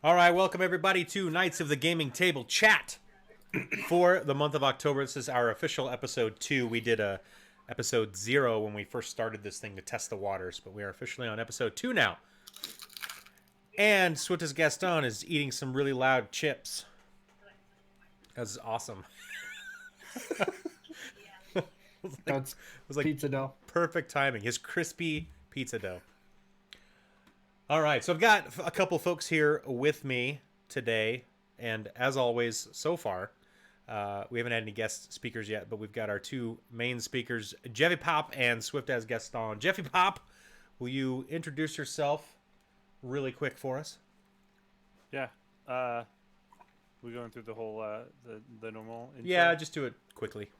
All right, welcome everybody to Knights of the Gaming Table chat for the month of October. This is our official episode 2. We did a episode 0 when we first started this thing to test the waters, but we are officially on episode 2 now. And Swiftest Gaston is eating some really loud chips. That's awesome. it That's was like pizza dough. perfect timing. His crispy pizza dough. All right, so I've got a couple folks here with me today, and as always, so far, we haven't had any guest speakers yet, but we've got our two main speakers, Jeffy Pop and Swift as Gaston. Jeffy Pop, will you introduce yourself really quick for us? Yeah. We're going through the whole the normal intro. Yeah, just do it quickly.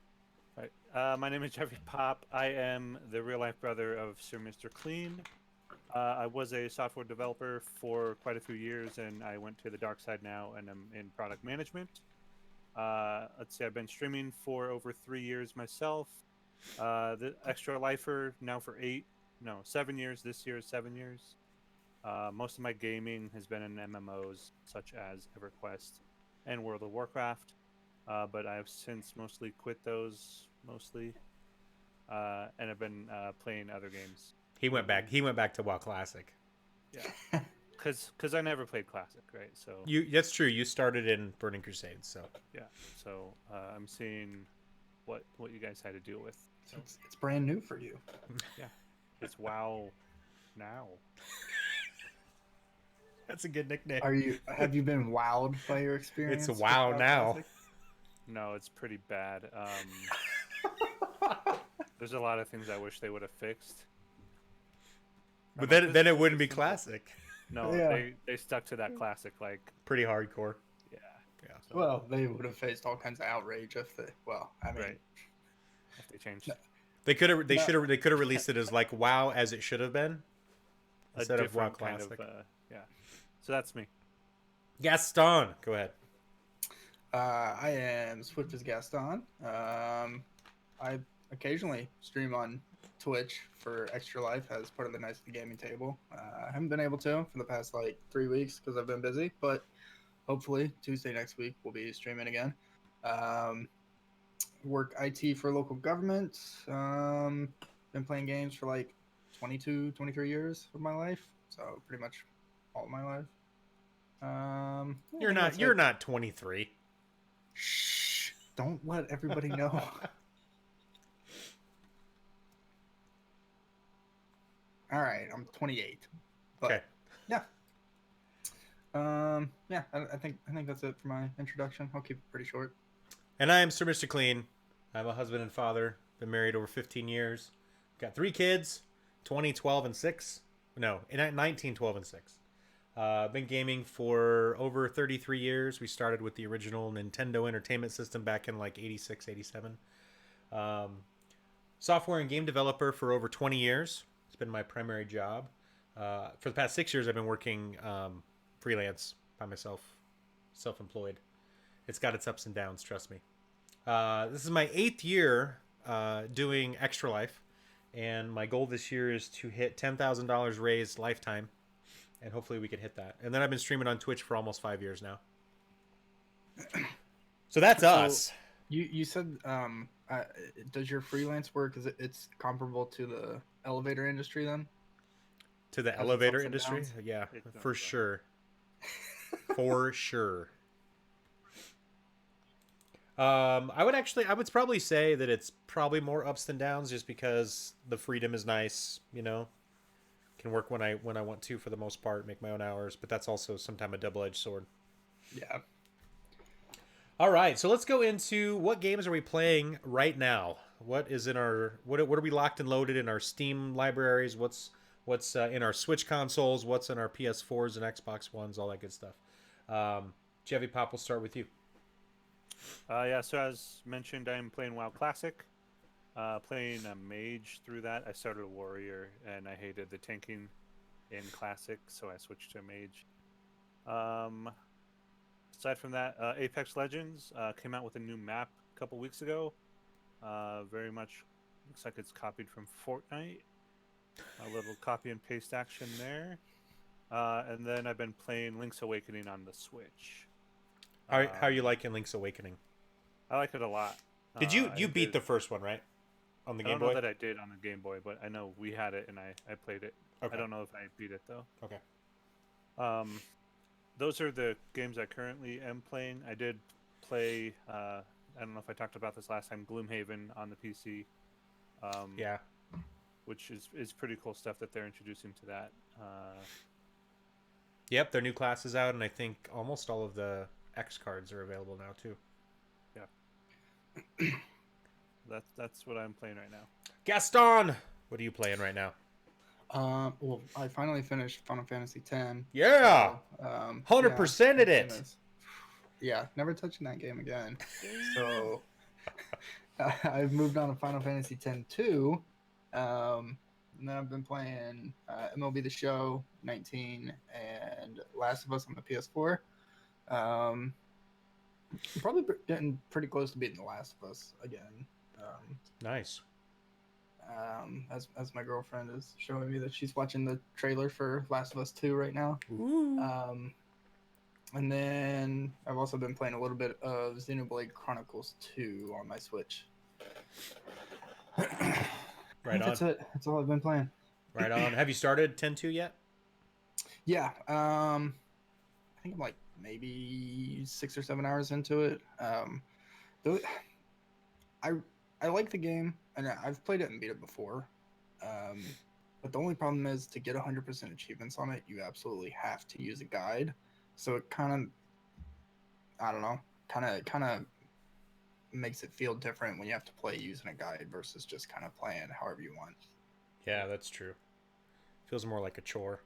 Right. My name is Jeffrey Pop. I am the real life brother of Sir Mr. Clean. I was a software developer for quite a few years, and I went to the dark side now, and I'm in product management. Let's see, I've been streaming for over 3 years myself. The Extra Lifer now for 7 years. This year is 7 years. Most of my gaming has been in MMOs such as EverQuest and World of Warcraft, but I've since mostly quit those and have been playing other games. He went back. He went back to WoW Classic. Yeah, because I never played Classic, right? So That's true. You started in Burning Crusade, so yeah, so I'm seeing what you guys had to deal with. So, It's brand new for you. yeah, it's WoW now. that's a good nickname. Have you been wowed by your experience? It's WoW with now. Classic? No, it's pretty bad. There's a lot of things I wish they would have fixed. But then it wouldn't be Classic. No, Yeah. they stuck to that Classic, like, Pretty hardcore. yeah. Yeah. So, Well, they would have faced all kinds of outrage if they. Well, I mean, right. If they changed They could have. They No. should have. They could have released it as like WoW as it should have been a instead of WoW different kind Classic. of, yeah. So that's me. Gaston, go ahead. I am Swift as Gaston. I occasionally stream on Twitch for Extra Life as part of the Knights of the Gaming Table. I haven't been able to for the past 3 weeks because I've been busy, but hopefully Tuesday next week we'll be streaming again. Work IT for local government. Been playing games for 22, 23 years of my life, so pretty much all of my life. You're not. You're not 23. Shh! Don't let everybody know. All right, I'm 28. But Okay. yeah. Yeah, I think that's it for my introduction. I'll keep it pretty short. And I am Sir Mr. Clean. I'm a husband and father. Been married over 15 years. Got 3 kids. 20, 12, and 6. No, 19, 12, and 6. Been gaming for over 33 years. We started with the original Nintendo Entertainment System back in like 86, 87. Software and game developer for over 20 years. It's been my primary job. For the past 6 years, I've been working freelance by myself, self-employed. It's got its ups and downs, trust me. This is my 8th year doing Extra Life, and my goal this year is to hit $10,000 raised lifetime, and hopefully we can hit that. And then I've been streaming on Twitch for almost 5 years now. So that's us. You said does your freelance work it's comparable to the elevator industry then? To the Has its elevator ups and industry? downs? Yeah, It does, for yeah. sure. For sure. I would probably say that it's probably more ups than downs just because the freedom is nice, you know. Can work when I want to for the most part, make my own hours, but that's also sometimes a double-edged sword. Yeah. All right, so let's go into what games are we playing right now? What is in our what are we locked and loaded in our Steam libraries? What's in our Switch consoles? What's in our PS4s and Xbox Ones? All that good stuff. Chevy Pop, we'll start with you. Yeah, so as mentioned, I'm playing WoW Classic. Playing a mage through that. I started a warrior, and I hated the tanking in Classic, so I switched to a mage. Aside from that, Apex Legends came out with a new map a couple weeks ago. Very much looks like it's copied from Fortnite. A little copy and paste action there. And then I've been playing Link's Awakening on the Switch. How you Um, liking Link's Awakening? I like it a lot. Did you I beat did. the first one, right? On the I Game don't know Boy? that I did on the Game Boy, but I know we had it and I played it. I Okay. don't know if I beat it though. Okay. Um, those are the games I currently am playing. I did play. I don't know if I talked about this last time. Gloomhaven on the PC, Yeah. which is pretty cool stuff that they're introducing to that. Yep, their new class is out, and I think almost all of the X cards are available now too. That's what I'm playing right now. Gaston, what are you playing right now? Well, I finally finished Final Fantasy X. Yeah, So, 100%ed yeah, it. yeah, never touching that game again. So I've moved on to Final Fantasy X-2. And then I've been playing MLB The Show 19 and Last of Us on the PS4. Probably getting pretty close to beating The Last of Us again. Nice. As my girlfriend is showing me that she's watching the trailer for Last of Us 2 right now. Ooh. And then I've also been playing a little bit of Xenoblade Chronicles 2 on my Switch. Right on. That's it. That's all I've been playing. Right on. Have you started 10-2 yet? Yeah. I think I'm like maybe 6 or 7 hours into it. Though I like the game, and I've played it and beat it before. But the only problem is to get 100% achievements on it, you absolutely have to use a guide. So it kind of, I don't know, kind of makes it feel different when you have to play using a guide versus just kind of playing however you want. Yeah, that's true. Feels more like a chore.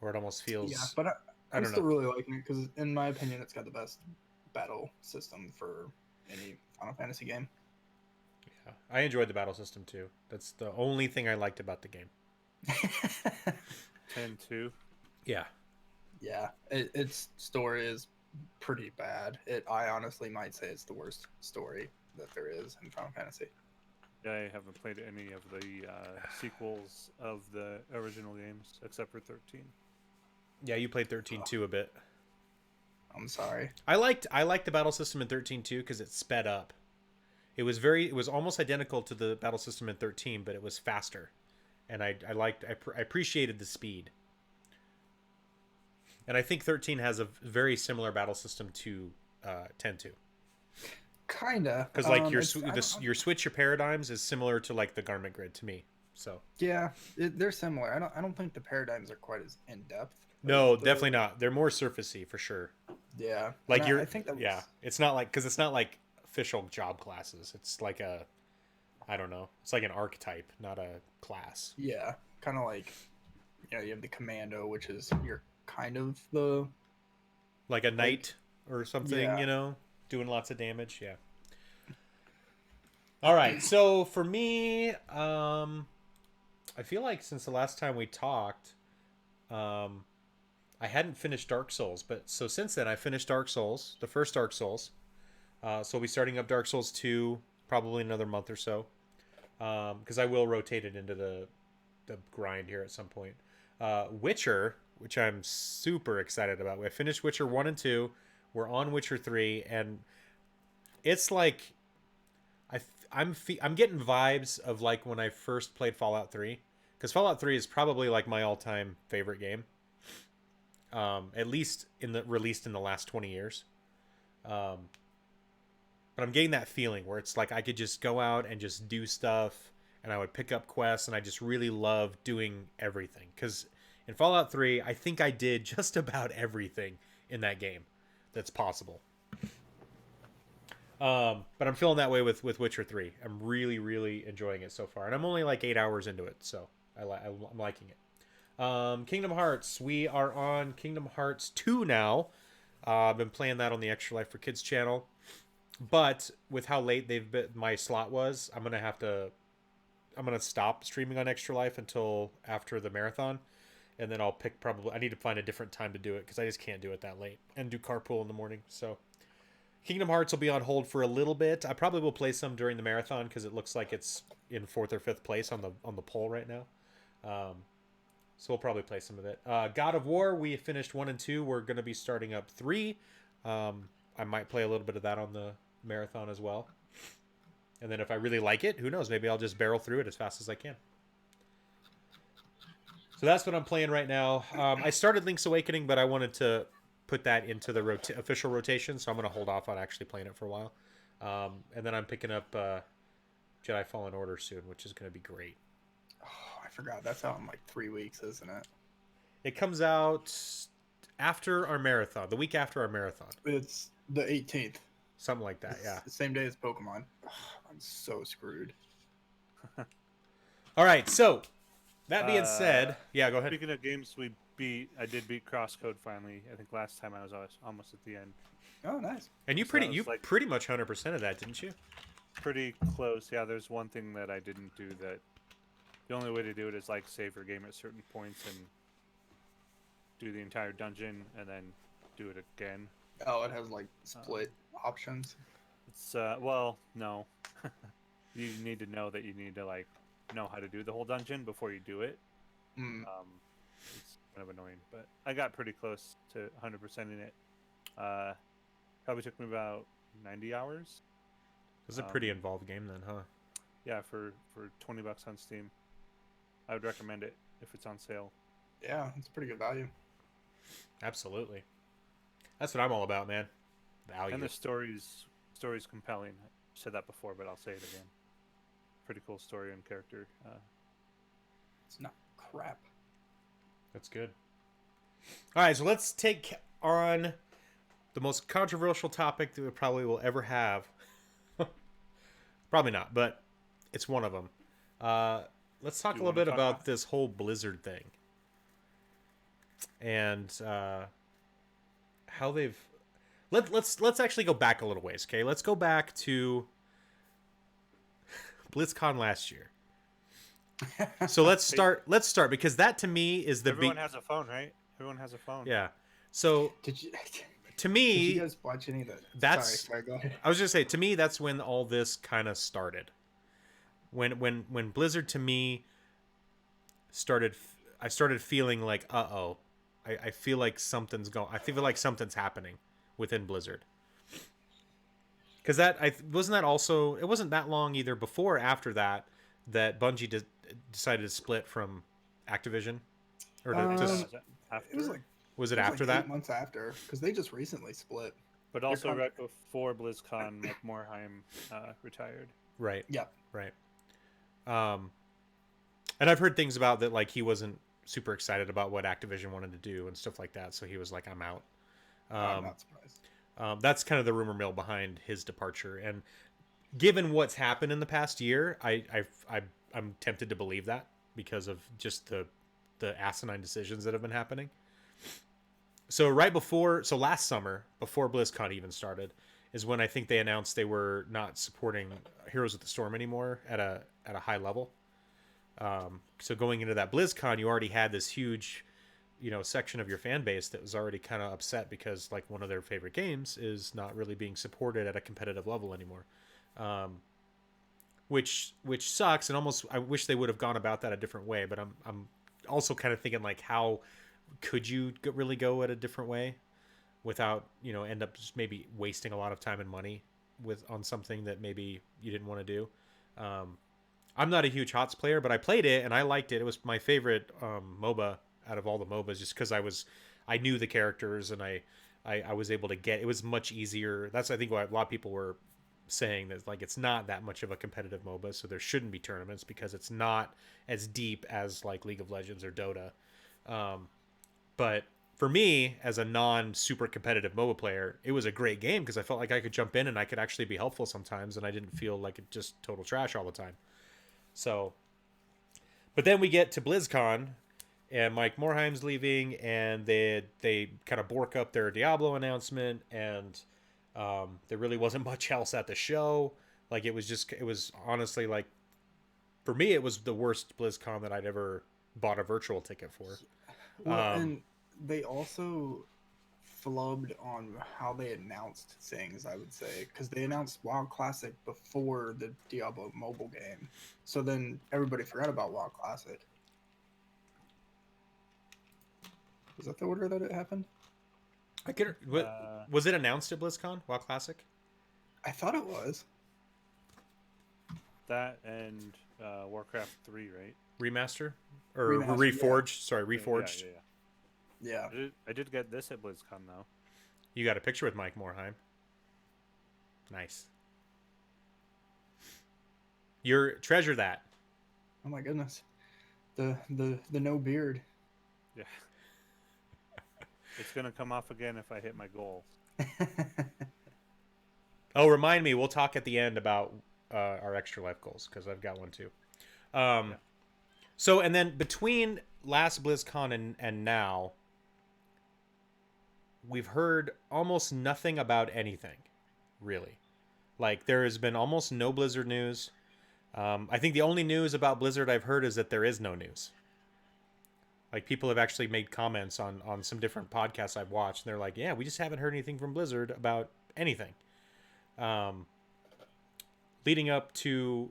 Or it almost feels... Yeah, but I I'm don't still know. really liking it because, in my opinion, it's got the best battle system for any Final Fantasy game. Yeah, I enjoyed the battle system too. That's the only thing I liked about the game. 10-2. Yeah. Yeah, its story is pretty bad. I honestly might say it's the worst story that there is in Final Fantasy. I haven't played any of the sequels of the original games except for 13. Yeah, you played 13-2 a bit. I'm sorry. I liked the battle system in 13-2 because it sped up. It was almost identical to the battle system in 13, but it was faster, and I appreciated the speed. And I think 13 has a very similar battle system to 10-2. Kinda, Because like your switch your paradigms is similar to like the Garment Grid to me. So yeah, they're similar. I don't think the paradigms are quite as in depth. no, definitely not. They're more surfacey for sure. Yeah, Like and you're, I think that was, yeah, it's not like because it's not like official job classes. It's like I don't know. It's like an archetype, not a class. yeah, kind of like, you have the commando, which is you're kind of the Like a knight or something, yeah. doing lots of damage. Yeah. All right. So for me, I feel like since the last time we talked, I hadn't finished Dark Souls, but so since then I finished Dark Souls, the first Dark Souls. So we'll be starting up Dark Souls 2 probably in another month or so, because I will rotate it into the grind here at some point. Witcher, which I'm super excited about. I finished Witcher 1 and 2. We're on Witcher 3, and it's like I'm getting vibes of like when I first played Fallout 3, because Fallout 3 is probably like my all-time favorite game. At least released in the last 20 years. But I'm getting that feeling where it's like I could just go out and just do stuff, and I would pick up quests, and I just really love doing everything. Because in Fallout 3, I think I did just about everything in that game that's possible. But I'm feeling that way with Witcher 3. I'm really, really enjoying it so far. And I'm only like 8 hours into it, so I'm liking it. Kingdom Hearts. We are on Kingdom Hearts 2 now. I've been playing that on the Extra Life for Kids channel. But with how late my slot was, I'm gonna stop streaming on Extra Life until after the marathon, and then I need to find a different time to do it because I just can't do it that late and do carpool in the morning. So Kingdom Hearts will be on hold for a little bit. I probably will play some during the marathon because it looks like it's in 4th or 5th place on the poll right now. So we'll probably play some of it. God of War, we finished 1 and 2. We're going to be starting up 3. I might play a little bit of that on the marathon as well. And then if I really like it, who knows? Maybe I'll just barrel through it as fast as I can. So that's what I'm playing right now. I started Link's Awakening, but I wanted to put that into the official rotation, so I'm going to hold off on actually playing it for a while. And then I'm picking up Jedi Fallen Order soon, which is going to be great. Oh, I forgot. That's out in like 3 weeks, isn't it? It comes out after our marathon, the week after our marathon. It's the 18th. Something like that, It's yeah. the same day as Pokemon. Oh, I'm so screwed. All right, so that being said, yeah, go ahead. Speaking of games, I did beat Crosscode finally. I think last time I was almost at the end. Oh, nice. And you So pretty it's you like- pretty much 100% of that, didn't you? Pretty close. Yeah, there's one thing that I didn't do that. The only way to do it is like save your game at certain points and do the entire dungeon and then do it again. Oh, it has like split options. It's well, no. You need to know that you need to like know how to do the whole dungeon before you do it. Mm. It's kind of annoying, but I got pretty close to 100% in it. Probably took me about 90 hours. It's a pretty involved game then, huh? Yeah, for $20 on Steam. I would recommend it if it's on sale. Yeah, it's pretty good value. Absolutely. That's what I'm all about, man. Value. And the story's compelling. I said that before, but I'll say it again. Pretty cool story and character. It's not crap. That's good. All right, so let's take on the most controversial topic that we probably will ever have. Probably not, but it's one of them. Let's talk a little bit about this whole Blizzard thing and how they've. Let's actually go back a little ways, okay? Let's go back to BlizzCon last year. So let's start because that to me is the Everyone has a phone, right? Everyone has a phone. Yeah. So Did you me, did you guys watch any of that? that's- Sorry, go ahead. I was just say to me that's when all this kind of started. When Blizzard to me I started feeling like I feel like something's going. I feel like something's happening within Blizzard. Because wasn't that also, it wasn't that long either before or after that Bungie decided to split from Activision, or Um, just It was like was it it was after like that? 8 months after, because they just recently split. But also com- right before BlizzCon, Mike Morhaime retired. Right. Yep. Right. And I've heard things about that, like he wasn't super excited about what Activision wanted to do and stuff like that, so he was like, "I'm out." I'm not surprised. That's kind of the rumor mill behind his departure. And given what's happened in the past year, I'm tempted to believe that because of just the asinine decisions that have been happening. So last summer, before BlizzCon even started, is when I think they announced they were not supporting Heroes of the Storm anymore at a high level. So going into that BlizzCon, you already had this huge, section of your fan base that was already kind of upset because like one of their favorite games is not really being supported at a competitive level anymore. Which sucks, and almost I wish they would have gone about that a different way. But I'm also kind of thinking like, how could you really go at a different way without end up just maybe wasting a lot of time and money on something that maybe you didn't want to do. I'm not a huge HOTS player, but I played it and I liked it. It was my favorite MOBA out of all the MOBAs, just because I knew the characters and I was able to get. It was much easier. That's I think why a lot of people were saying that like it's not that much of a competitive MOBA, so there shouldn't be tournaments because it's not as deep as like League of Legends or Dota. But for me, as a non-super competitive MOBA player, it was a great game because I felt like I could jump in and I could actually be helpful sometimes, and I didn't feel like it just total trash all the time. So, but then we get to BlizzCon, and Mike Morhaime's leaving, and they kind of bork up their Diablo announcement, and there really wasn't much else at the show. Like it was honestly like, for me, it was the worst BlizzCon that I'd ever bought a virtual ticket for. Well, and they also flubbed on how they announced things, I would say, because they announced WoW Classic before the Diablo mobile game. So then everybody forgot about WoW Classic. Was that the order that it happened? I get. Was it announced at BlizzCon? WoW Classic. I thought it was. That and Warcraft 3, right? Remaster or Remastered, yeah. Reforged? Sorry, Reforged. Yeah. I did get this at BlizzCon though. You got a picture with Mike Morheim. Nice. You're treasure that. Oh my goodness. The no beard. Yeah. It's gonna come off again if I hit my goal. Oh, remind me. We'll talk at the end about our extra life goals because I've got one too. So, and then between last BlizzCon and now, we've heard almost nothing about anything, really. Like, there has been almost no Blizzard news. I think the only news about Blizzard I've heard is that there is no news. Like, people have actually made comments on some different podcasts I've watched, and they're like, yeah, we just haven't heard anything from Blizzard about anything. Leading up to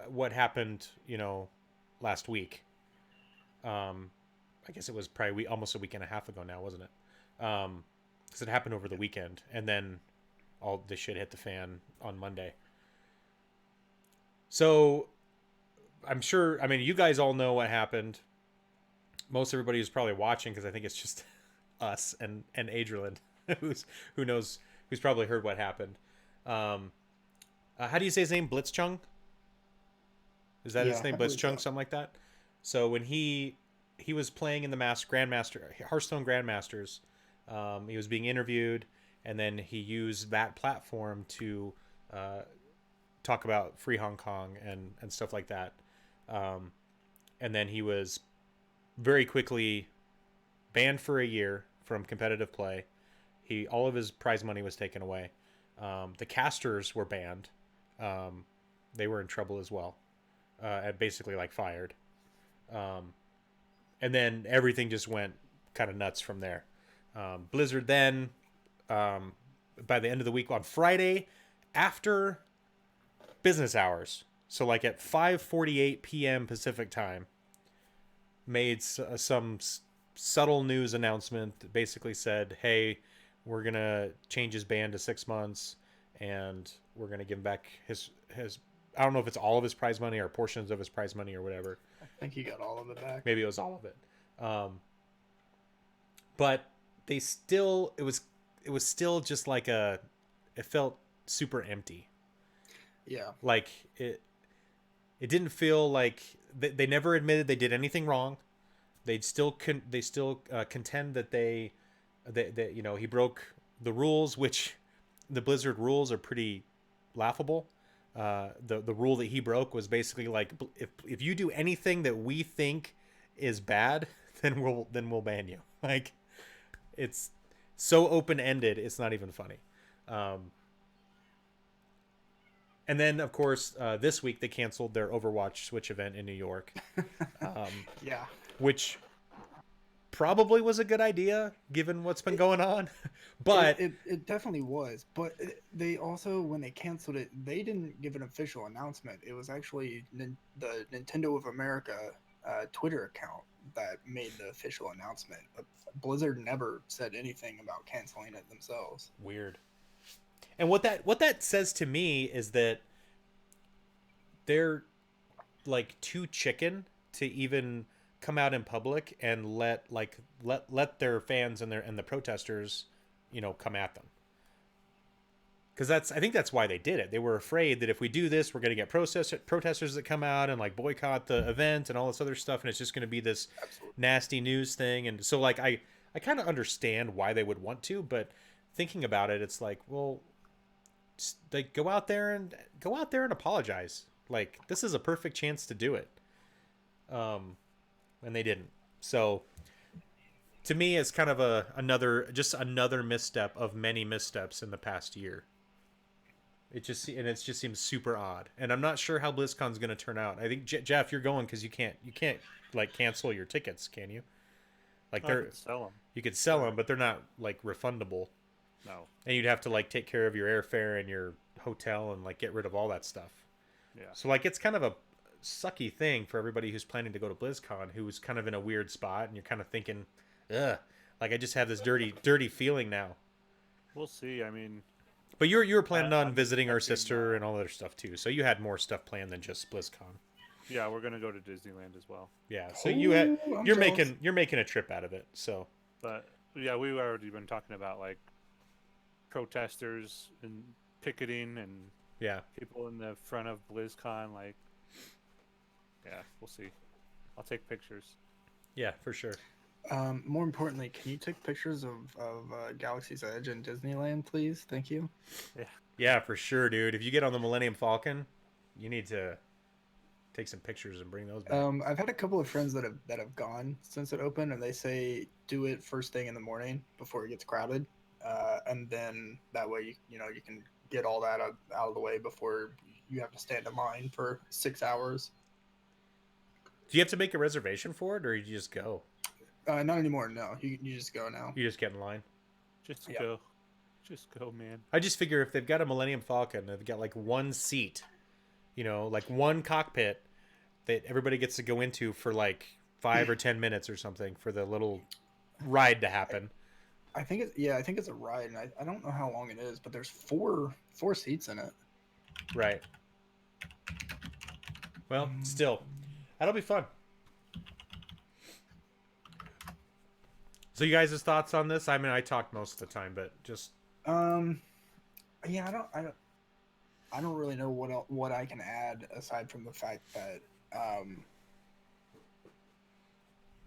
what happened, last week. I guess it was probably almost a week and a half ago now, wasn't it? Because it happened over the weekend, and then all this shit hit the fan on Monday. So I'm sure, you guys all know what happened. Most everybody who's probably watching, because I think it's just us and Adrian who's probably heard what happened. How do you say his name? Blitzchung? Is that his name? Blitzchung, something like that. So when he was playing in the Hearthstone Grandmasters, he was being interviewed, and then he used that platform to talk about Free Hong Kong and stuff like that. And then he was very quickly banned for a year from competitive play. All of his prize money was taken away. The casters were banned. They were in trouble as well. And basically fired. And then everything just went kind of nuts from there. Blizzard then, by the end of the week on Friday, after business hours, so at 5:48 p.m. Pacific time, made some subtle news announcement that basically said, hey, we're going to change his ban to 6 months, and we're going to give him back his I don't know if it's all of his prize money or portions of his prize money or whatever. I think he got all of it back. Maybe it was all of it. But it was still just it felt super empty. Yeah. It didn't feel like they never admitted they did anything wrong. They still contend that they he broke the rules, which the Blizzard rules are pretty laughable. The rule that he broke was basically if you do anything that we think is bad, then we'll ban you. It's so open-ended, it's not even funny. And then, of course, this week they canceled their Overwatch Switch event in New York. Yeah. Which probably was a good idea, given what's been going on. But it definitely was. But they also, when they canceled it, they didn't give an official announcement. It was actually the Nintendo of America Twitter account that made the official announcement. But Blizzard never said anything about canceling it themselves. Weird. And what that says to me is that they're too chicken to even come out in public and let their fans and the protesters, come at them. Because I think that's why they did it. They were afraid that if we do this, we're going to get protesters that come out and boycott the event and all this other stuff, and it's just going to be this nasty news thing. And so I kind of understand why they would want to, but thinking about it, it's well, go out there and apologize. This is a perfect chance to do it. And they didn't. So to me, it's kind of another misstep of many missteps in the past year. It just seems super odd, and I'm not sure how BlizzCon's going to turn out. I think Jeff, you're going because you can't cancel your tickets, can you? Could sell them. You could sell them, but they're not refundable. No. And you'd have to take care of your airfare and your hotel and get rid of all that stuff. Yeah. So it's kind of a sucky thing for everybody who's planning to go to BlizzCon, who's kind of in a weird spot, and you're kind of thinking, ugh, Like I just have this dirty feeling now. We'll see. I mean, But you were planning on I'm visiting our expecting, sister and all that other stuff too. So you had more stuff planned than just BlizzCon. yeah, we're gonna go to Disneyland as well. Yeah. So Oh, I'm you're jealous. making a trip out of it. So But yeah, we've already been talking about like protesters and picketing and yeah. people in the front of BlizzCon. Like, yeah, we'll see. I'll take pictures. Yeah, for sure. More importantly, can you take pictures of Galaxy's Edge and Disneyland, please? Thank you. Yeah, for sure, dude. If you get on the Millennium Falcon, you need to take some pictures and bring those back. I've had a couple of friends that have gone since it opened, and they say do it first thing in the morning before it gets crowded, and then that way you can get all that out of the way before you have to stand in line for 6 hours. Do you have to make a reservation for it, or you just go? Not anymore. No, you just go now. You just get in line. Just Yeah. go. Just go, man. I just figure if they've got a Millennium Falcon, they've got like one seat, like one cockpit that everybody gets to go into for like 5 or 10 minutes or something for the little ride to happen. I think it's a ride, and I don't know how long it is, but there's four seats in it. Right. Well, still, that'll be fun. So, you guys' thoughts on this? I mean, I talked most of the time, but just Yeah, I don't really know what I can add aside from the fact that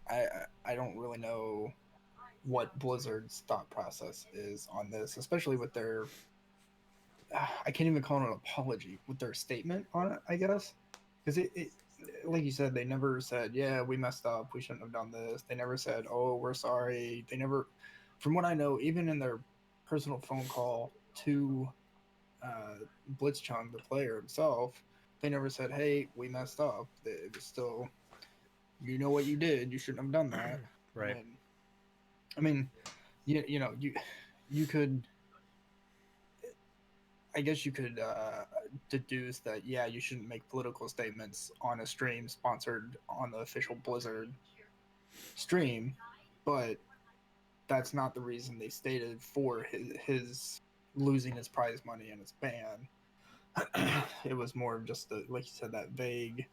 I don't really know what Blizzard's thought process is on this, especially with their I can't even call it an apology with their statement on it, I guess, because it like you said, they never said, yeah, we messed up, we shouldn't have done this. They never said, oh, we're sorry. They never, from what I know, even in their personal phone call to Blitzchung, the player himself, they never said, "Hey, we messed up." It was still, you know what you did. You shouldn't have done that. right. And, I mean, you could, I guess you could deduce that yeah, you shouldn't make political statements on a stream sponsored on the official Blizzard stream, but that's not the reason they stated for his losing his prize money and his ban. It was more of just like you said, that vague,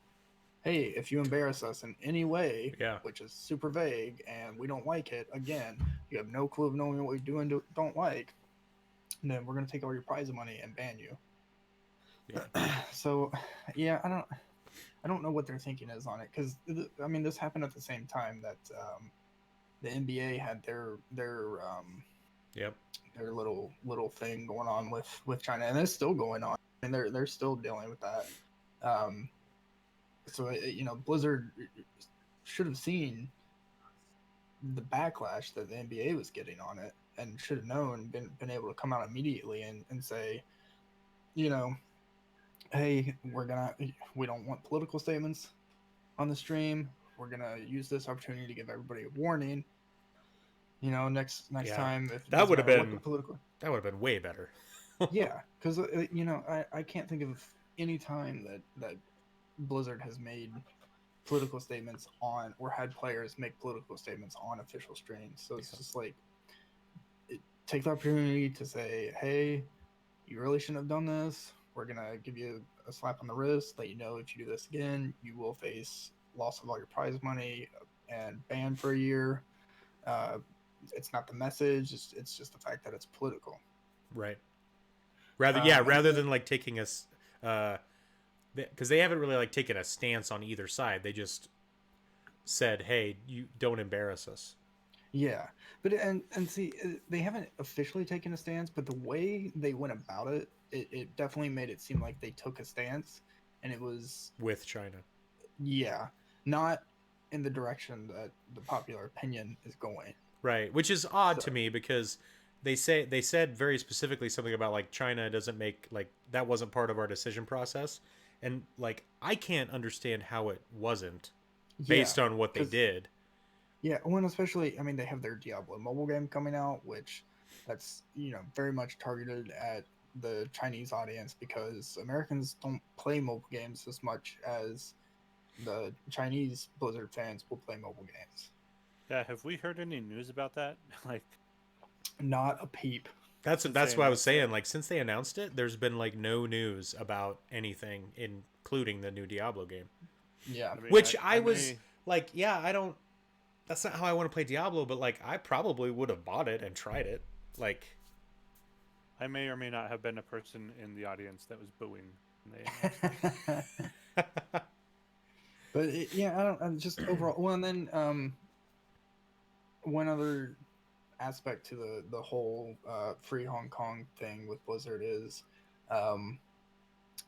hey, if you embarrass us in any way, Yeah. which is super vague and we don't like it, again, you have no clue of knowing what we do and don't like, and then we're going to take all your prize money and ban you. Yeah. So yeah, I don't know what their thinking is on it, because I mean, this happened at the same time that the NBA had Yep. their little thing going on with China, and it's still going on, and they're still dealing with that. So Blizzard should have seen the backlash that the NBA was getting on it, and should have known, been able to come out immediately and say, hey, we don't want political statements on the stream. We're gonna use this opportunity to give everybody a warning. Next Yeah. time, if it That doesn't would have matter what been- the political. That would have been way better. Yeah, because I can't think of any time that Blizzard has made political statements on, or had players make political statements on official streams. So it's just like, take the opportunity to say, hey, you really shouldn't have done this. We're gonna give you a slap on the wrist, let you know if you do this again, you will face loss of all your prize money and ban for a year. It's not the message; it's just the fact that it's political. Right. Rather and than like taking us, because they haven't really like taken a stance on either side. They just said, "Hey, you don't embarrass us." Yeah, but and see, they haven't officially taken a stance, but the way they went about it, it definitely made it seem like they took a stance, and it was, With China. yeah, not in the direction that the popular opinion is going. Right, which is odd to So- me because they said very specifically something about like China doesn't make, like, that wasn't part of our decision process, and like I can't understand how it wasn't based Yeah, on what they 'cause- did. yeah, when especially, I mean, they have their Diablo mobile game coming out, which that's very much targeted at the Chinese audience, because Americans don't play mobile games as much as the Chinese Blizzard fans will play mobile games. Yeah, have we heard any news about that? Like, Not a peep. That's Since that's they what I was announced it. saying. Like since they announced it, there's been like no news about anything, including the new Diablo game. Yeah. I mean, Which I I was may like, yeah, I don't. That's not how I want to play Diablo, but like I probably would have bought it and tried it. Like, I may or may not have been a person in the audience that was booing when they announced it. But yeah, I don't. I'm just overall. Well, and then one other aspect to the whole free Hong Kong thing with Blizzard is, um,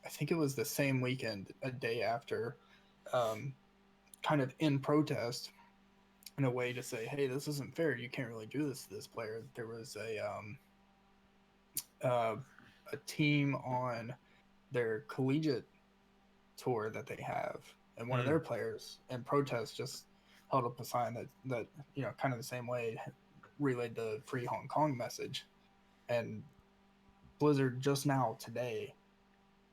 I think it was the same weekend, a day after, um, kind of in protest, in a way to say, hey, this isn't fair. You can't really do this to this player. There was uh, a team on their collegiate tour that they have, and one of Hmm. their players in protest just held up a sign that kind of the same way relayed the free Hong Kong message, and Blizzard just now today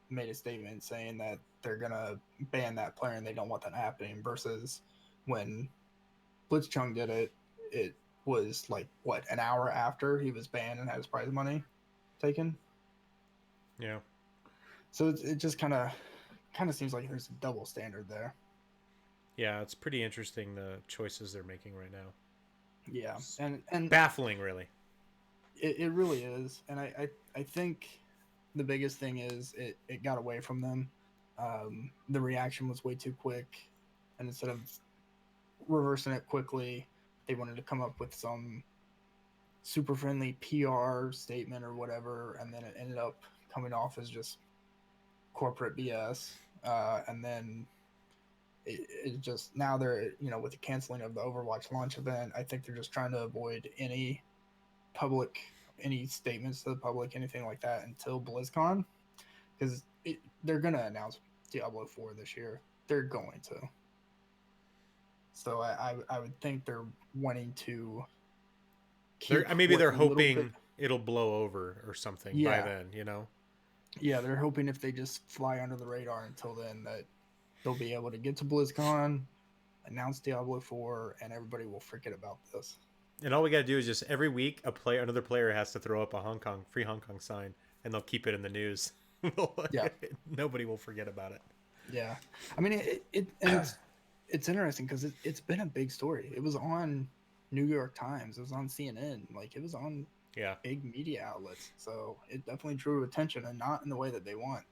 made a statement saying that they're gonna ban that player and they don't want that happening. Versus when Blitzchung did it, it was like what, an hour after he was banned and had his prize money taken. yeah, So it just kind of seems like there's a double standard there. yeah, it's pretty interesting the choices they're making right now. Yeah, It's and baffling, really. it really is, and I think the biggest thing is it got away from them. The reaction was way too quick, and instead of reversing it quickly, they wanted to come up with some super friendly PR statement or whatever, and then it ended up coming off as just corporate BS. And then it just, now they're, with the canceling of the Overwatch launch event, I think they're just trying to avoid public any statements to the public, anything like that, until BlizzCon, because they're gonna announce Diablo 4 this year. They're going to. So I would think they're wanting to keep Maybe what they're little bit. hoping it'll blow over or something by Yeah, then. You know? yeah, they're hoping if they just fly under the radar until then, that they'll be able to get to BlizzCon, announce Diablo 4, and everybody will forget about this. And all we got to do is just every week another player has to throw up a free Hong Kong sign, and they'll keep it in the news. Yeah, Nobody will forget about it. yeah. I mean, and it's interesting because it's been a big story. It was on New York Times. It was on CNN. Like, it was on Yeah, big media outlets. So it definitely drew attention, and not in the way that they want.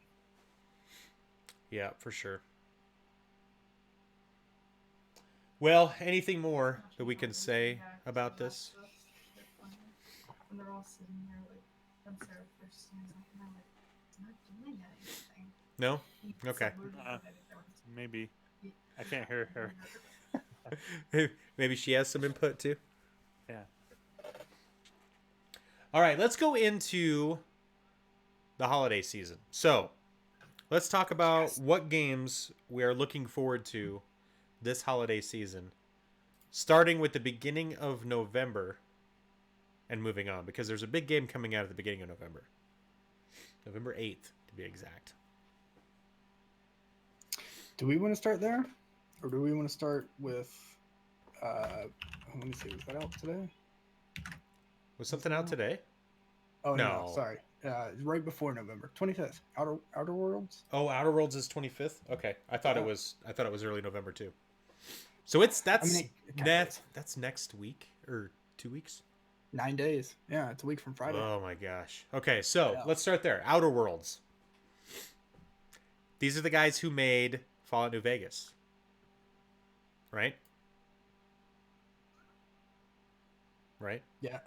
yeah, for sure. Well, anything more that we can say about this? And they're all sitting there like when Sarah first stands up and they're like, it's not doing anything. No. He Okay. said, "We're Uh, gonna edit down to maybe. it." I can't hear her. Maybe she has some input too. Yeah. All right, let's go into the holiday season. So, let's talk about what games we are looking forward to this holiday season, starting with the beginning of November and moving on, because there's a big game coming out at the beginning of November. November 8th, to be exact. Do we want to start there, or do we want to start with? Let me see. Was that out today? Was something out today? Oh no, No. sorry. Right before November 25th. Outer Worlds. Oh, Outer Worlds is 25th. Okay, I thought it was early November too. So it kinda is. that's next week or 2 weeks. 9 days. Yeah, it's a week from Friday. Oh my gosh. Okay, so Yeah. let's start there. Outer Worlds. These are the guys who made Fallout New Vegas. Right? Right? Yeah.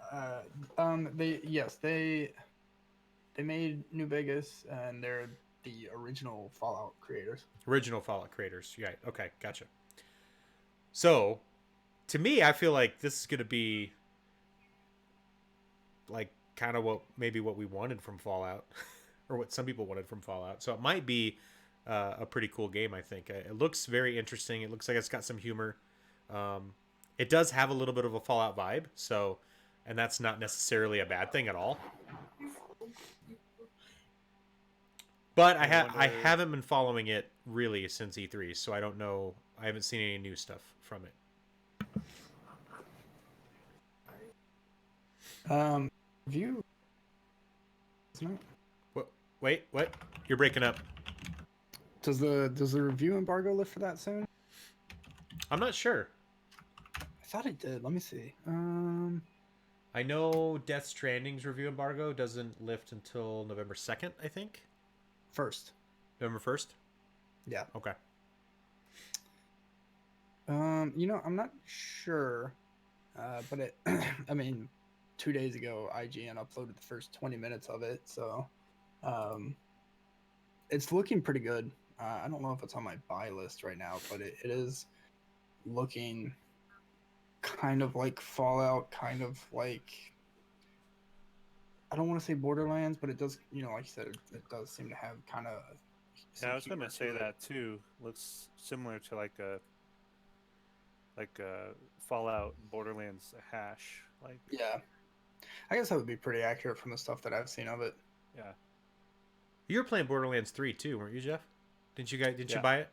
They made New Vegas, and they're the original Fallout creators. Original Fallout creators. Right. Okay, gotcha. So, to me, I feel like this is going to be like kind of what we wanted from Fallout, or what some people wanted from Fallout. So it might be a pretty cool game. I think it looks very interesting. It looks like it's got some humor. It does have a little bit of a Fallout vibe. So, and that's not necessarily a bad thing at all. But I haven't been following it really since E3, so I don't know. I haven't seen any new stuff from it. Review. Isn't it? Wait, what? You're breaking up. Does the review embargo lift for that soon? I'm not sure. I thought it did. Let me see. I know Death Stranding's review embargo doesn't lift until November 2nd, I think. First. November 1st? Yeah. Okay. I'm not sure, but it. I mean, 2 days ago, IGN uploaded the first 20 minutes of it, so it's looking pretty good. I don't know if it's on my buy list right now, but it is looking kind of like Fallout, kind of like, I don't want to say Borderlands, but it does, like you said, it does seem to have kind of. Yeah, I was gonna humor say to it. that too. Looks similar to like a Fallout Borderlands hash. Like, Yeah, I guess that would be pretty accurate from the stuff that I've seen of it. yeah, You were playing Borderlands 3 too, weren't you, Jeff? Didn't you Yeah. buy it?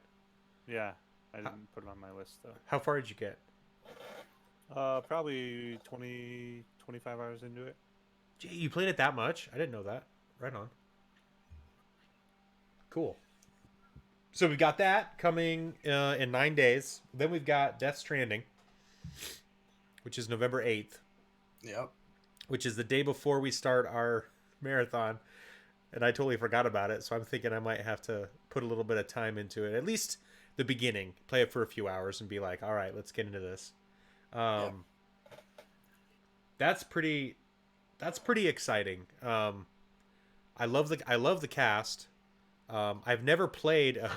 yeah. I didn't put it on my list though. How far did you get? Probably 20, 25 hours into it. Gee, you played it that much? I didn't know that. Right on. Cool. So we've got that coming in 9 days. Then we've got Death Stranding, which is November 8th, Yep. which is the day before we start our marathon. And I totally forgot about it. So I'm thinking I might have to put a little bit of time into it. At least the beginning. Play it for a few hours and be like, all right, let's get into this. That's pretty exciting. I love the cast. I've never played a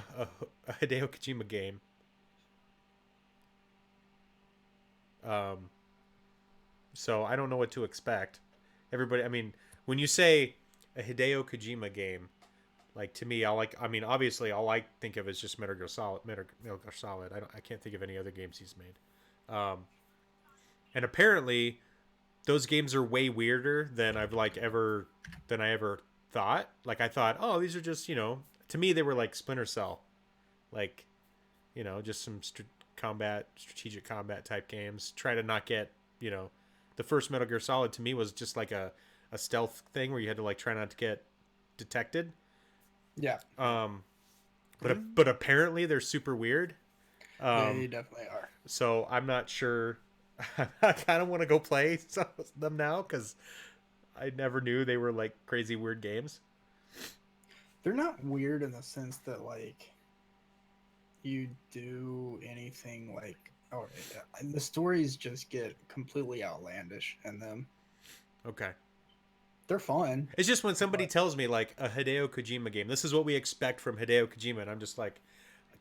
Hideo Kojima game. So I don't know what to expect. Everybody, I mean, when you say a Hideo Kojima game, like to me, obviously, all I think of is just Metal Gear Solid. I can't think of any other games he's made. And apparently, those games are way weirder than I ever thought. Like I thought, oh, these are just to me they were like Splinter Cell, like just some strategic combat type games. Try to not get the first Metal Gear Solid to me was just like a stealth thing where you had to like try not to get detected. Yeah. But apparently they're super weird. They definitely are. So I'm not sure. I kind of want to go play some of them now because I never knew they were like crazy weird games. They're not weird in the sense that like you do anything like, oh, the stories just get completely outlandish in them. Okay. They're fun. It's just when somebody tells me like a Hideo Kojima game, this is what we expect from Hideo Kojima, and I'm just like,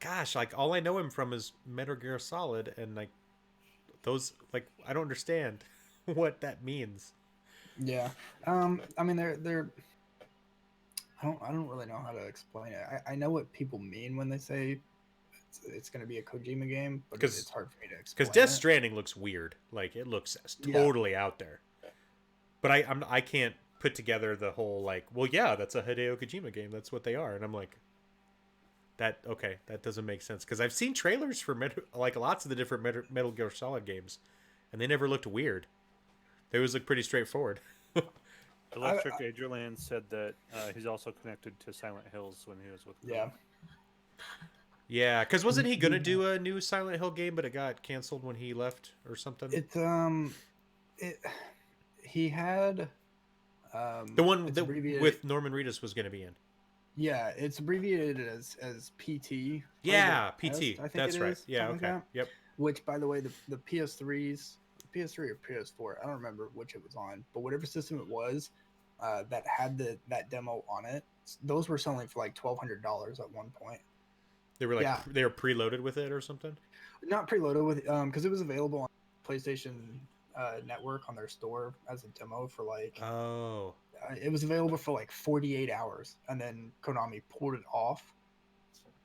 gosh, like all I know him from is Metal Gear Solid, and like those, like I don't understand what that means. Yeah. I mean, they're. I don't really know how to explain it. I know what people mean when they say it's going to be a Kojima game, but it's hard for me to explain. Because Death Stranding looks weird, like it looks totally out there. But I can't put together the whole like, well, yeah, that's a Hideo Kojima game. That's what they are, and I'm like, that doesn't make sense because I've seen trailers for like lots of the different Metal Gear Solid games, and they never looked weird. They always look pretty straightforward. Electric Adrian said that he's also connected to Silent Hills when he was with. Yeah. Yeah, because wasn't he gonna do a new Silent Hill game, but it got canceled when he left or something? He had the one that with Norman Reedus was gonna be in. Yeah, it's abbreviated as PT. Yeah, PT. I think That's right. Is, yeah, okay. Like yep. Which, by the way, the PS3s, PS3 or PS4, I don't remember which it was on, but whatever system it was that had that demo on it, those were selling for like $1,200 at one point. They were like they were preloaded with it or something. Not preloaded with because it was available on PlayStation Network on their store as a demo for like. Oh. It was available for like 48 hours, and then Konami pulled it off.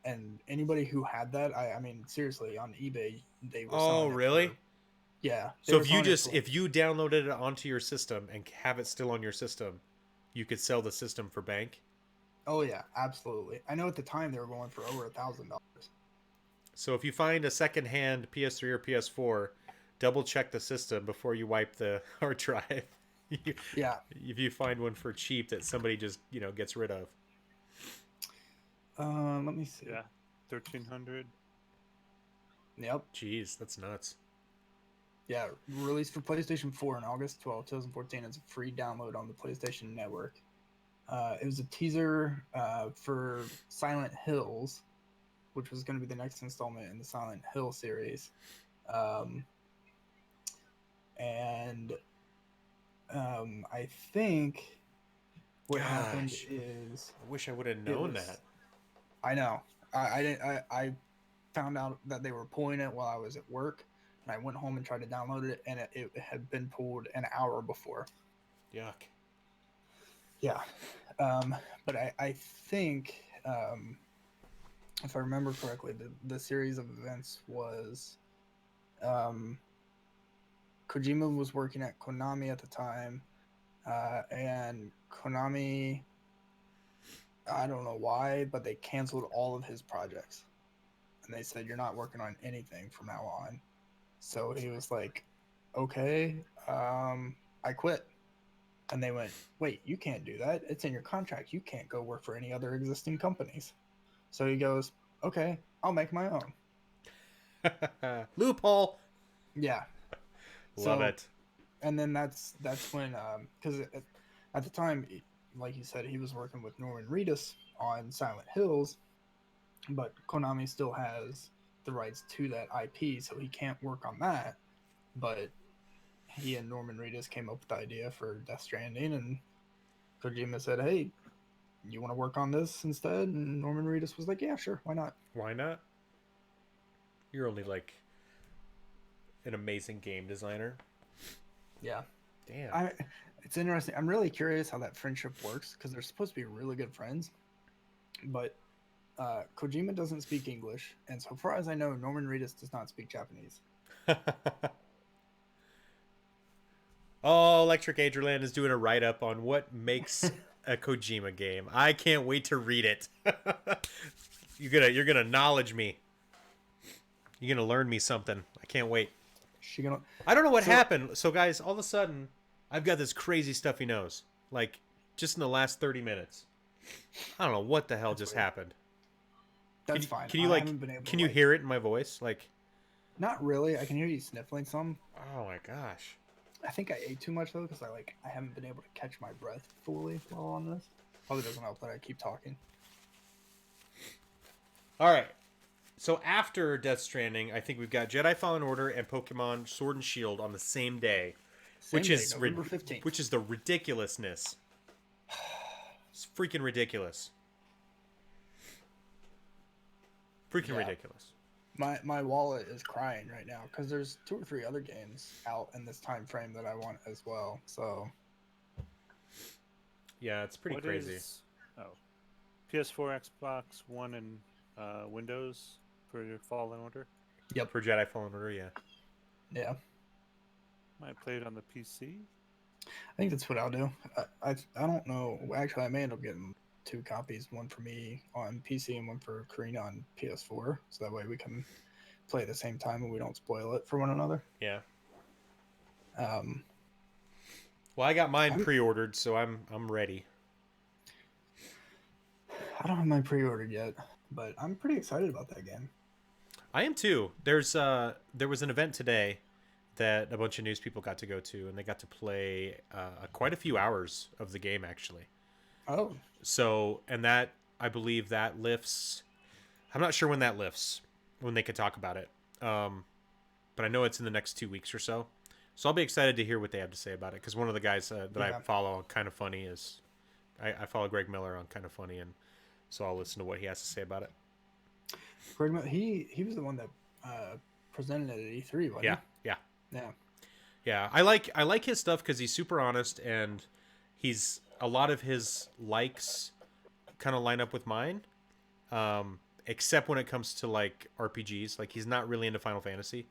And anybody who had that, I mean, seriously, on eBay, they were. Oh, really? Yeah. So if you downloaded it onto your system and have it still on your system, you could sell the system for bank. Oh yeah, absolutely. I know at the time they were going for over $1,000. So if you find a secondhand PS3 or PS4, double check the system before you wipe the hard drive. Yeah. If you find one for cheap that somebody just gets rid of. Let me see. Yeah, 1,300. Yep. Jeez, that's nuts. Yeah, released for PlayStation 4 on August 12th, 2014. It's a free download on the PlayStation Network. It was a teaser for Silent Hills, which was going to be the next installment in the Silent Hill series. And I think what happened Gosh. is I wish I would have it known was. that. I know. I didn't. I found out that they were pulling it while I was at work, and I went home and tried to download it, and it had been pulled an hour before. Yuck. Yeah. But I think, if I remember correctly, the series of events was Kojima was working at Konami at the time, and Konami, I don't know why, but they canceled all of his projects. And they said, you're not working on anything from now on. So he was like, okay, I quit. And they went, wait, you can't do that. It's in your contract. You can't go work for any other existing companies. So he goes, okay, I'll make my own. Loophole. Yeah. Love So, it. and then that's when, because at the time, like you said, he was working with Norman Reedus on Silent Hills, but Konami still has the rights to that IP, so he can't work on that. But he and Norman Reedus came up with the idea for Death Stranding, and Kojima said, hey, you want to work on this instead? And Norman Reedus was like, yeah, sure, why not? Why not? You're only like an amazing game designer. Yeah. Damn. It's interesting. I'm really curious how that friendship works because they're supposed to be really good friends, but Kojima doesn't speak English, and so far as I know, Norman Reedus does not speak Japanese. Oh, Electric Adrian is doing a write-up on what makes a Kojima game. I can't wait to read it. You're gonna knowledge me. You're gonna learn me something. I can't wait. I don't know what happened. So guys, all of a sudden, I've got this crazy stuff he knows. Like just in the last 30 minutes. I don't know what the hell just weird. happened. That's fine. Can you I haven't been able can to, you hear it in my voice? Like, not really. I can hear you sniffling some. oh my gosh. I think I ate too much though because I haven't been able to catch my breath fully while on this. Probably doesn't help that I keep talking. All right. So after Death Stranding, I think we've got Jedi Fallen Order and Pokemon Sword and Shield on the same day, which is November 15th. which is the ridiculousness. It's freaking ridiculous. Freaking ridiculous. My wallet is crying right now because there's 2 or 3 other games out in this time frame that I want as well. So Yeah, it's pretty crazy. PS4, Xbox One, and Windows for Fallen Order. yep, For Jedi Fallen Order, yeah. yeah. Might play it on the PC. I think that's what I'll do. I don't know. Actually, I may end up getting 2 copies, one for me on PC and one for Karina on PS4, so that way we can play at the same time and we don't spoil it for one another. Yeah. Um, Well, I got mine pre-ordered, so I'm ready. I don't have mine pre-ordered yet, but I'm pretty excited about that game. I am too. There was an event today that a bunch of news people got to go to, and they got to play quite a few hours of the game actually. Oh, So, and that I believe that lifts. I'm not sure when that lifts, when they could talk about it. But I know it's in the next 2 weeks or so. So I'll be excited to hear what they have to say about it. Because one of the guys that I follow on Kind of Funny is, I follow Greg Miller on Kind of Funny, and so I'll listen to what he has to say about it. Greg, he was the one that presented it at E3, wasn't Yeah, he? yeah, Yeah. yeah. I like his stuff because he's super honest, and he's a lot of his likes kind of line up with mine. Except when it comes to like RPGs, like he's not really into Final Fantasy,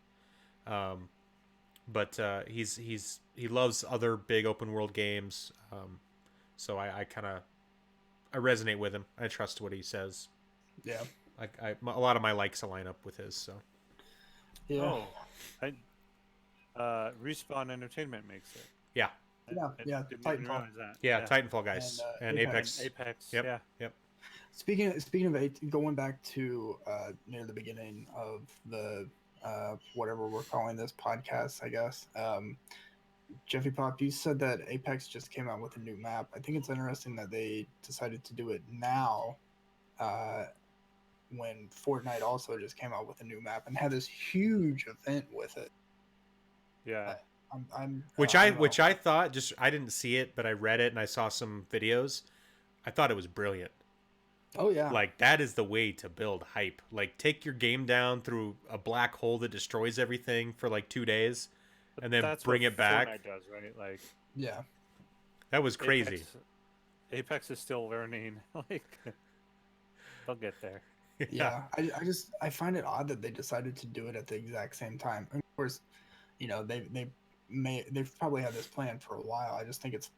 but he loves other big open world games. So I kind of resonate with him. I trust what he says. Yeah. A lot of my likes line up with his. So Yeah. Oh, Respawn Entertainment makes it. yeah, Yeah, yeah, Didn't even Titanfall. realize that. Yeah, Titanfall guys and Apex. Apex. And Apex. Yep. Yeah. Yep. Speaking of going back to near the beginning of the whatever we're calling this podcast, I guess. Jeffy Pop, you said that Apex just came out with a new map. I think it's interesting that they decided to do it now, when Fortnite also just came out with a new map and had this huge event with it. Yeah. Which I I don't know. which I thought, just I didn't see it, but I read it and I saw some videos. I thought it was brilliant. Oh yeah, Like that is the way to build hype. Like take your game down through a black hole that destroys everything for like 2 days, But and then that's bring what it back. Fortnite does, right? Like yeah. That was crazy. Apex is still learning. Like they'll get there. Yeah, I find it odd that they decided to do it at the exact same time. And of course, you know they've probably had this plan for a while. I just think it's,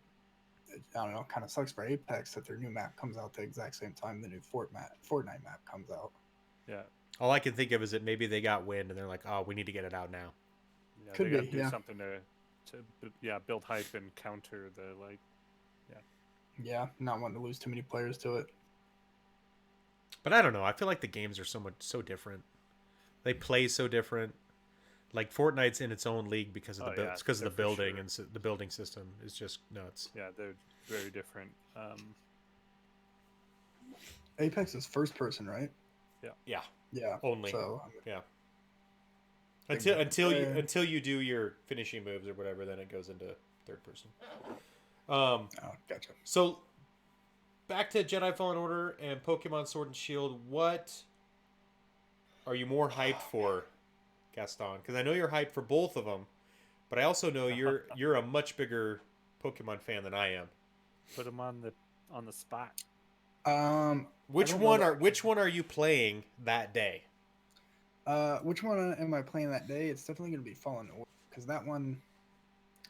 I don't know, kind of sucks for Apex that their new map comes out the exact same time the new Fortnite map comes out. Yeah. All I can think of is that maybe they got wind and they're like, "Oh, we need to get it out now." Yeah, Could they gotta be, do yeah. something to build hype and counter the like. Yeah, not wanting to lose too many players to it. But I don't know. I feel like the games are so different. They play so different. Like Fortnite's in its own league because of Oh, the yeah, it's because of the they're for building sure. and the building system is just nuts. Yeah, they're very different. Apex is first person, right? Yeah, Yeah. only. So Yeah. Big Until you do your finishing moves or whatever, then it goes into third person. oh, gotcha. So back to Jedi Fallen Order and Pokemon Sword and Shield. What are you more hyped for, Gaston? Because I know you're hyped for both of them, but I also know you're a much bigger Pokemon fan than I am. Put them on the spot. Which don't know one that- which one are you playing that day? Which one am I playing that day? It's definitely going to be Fallen Order because that one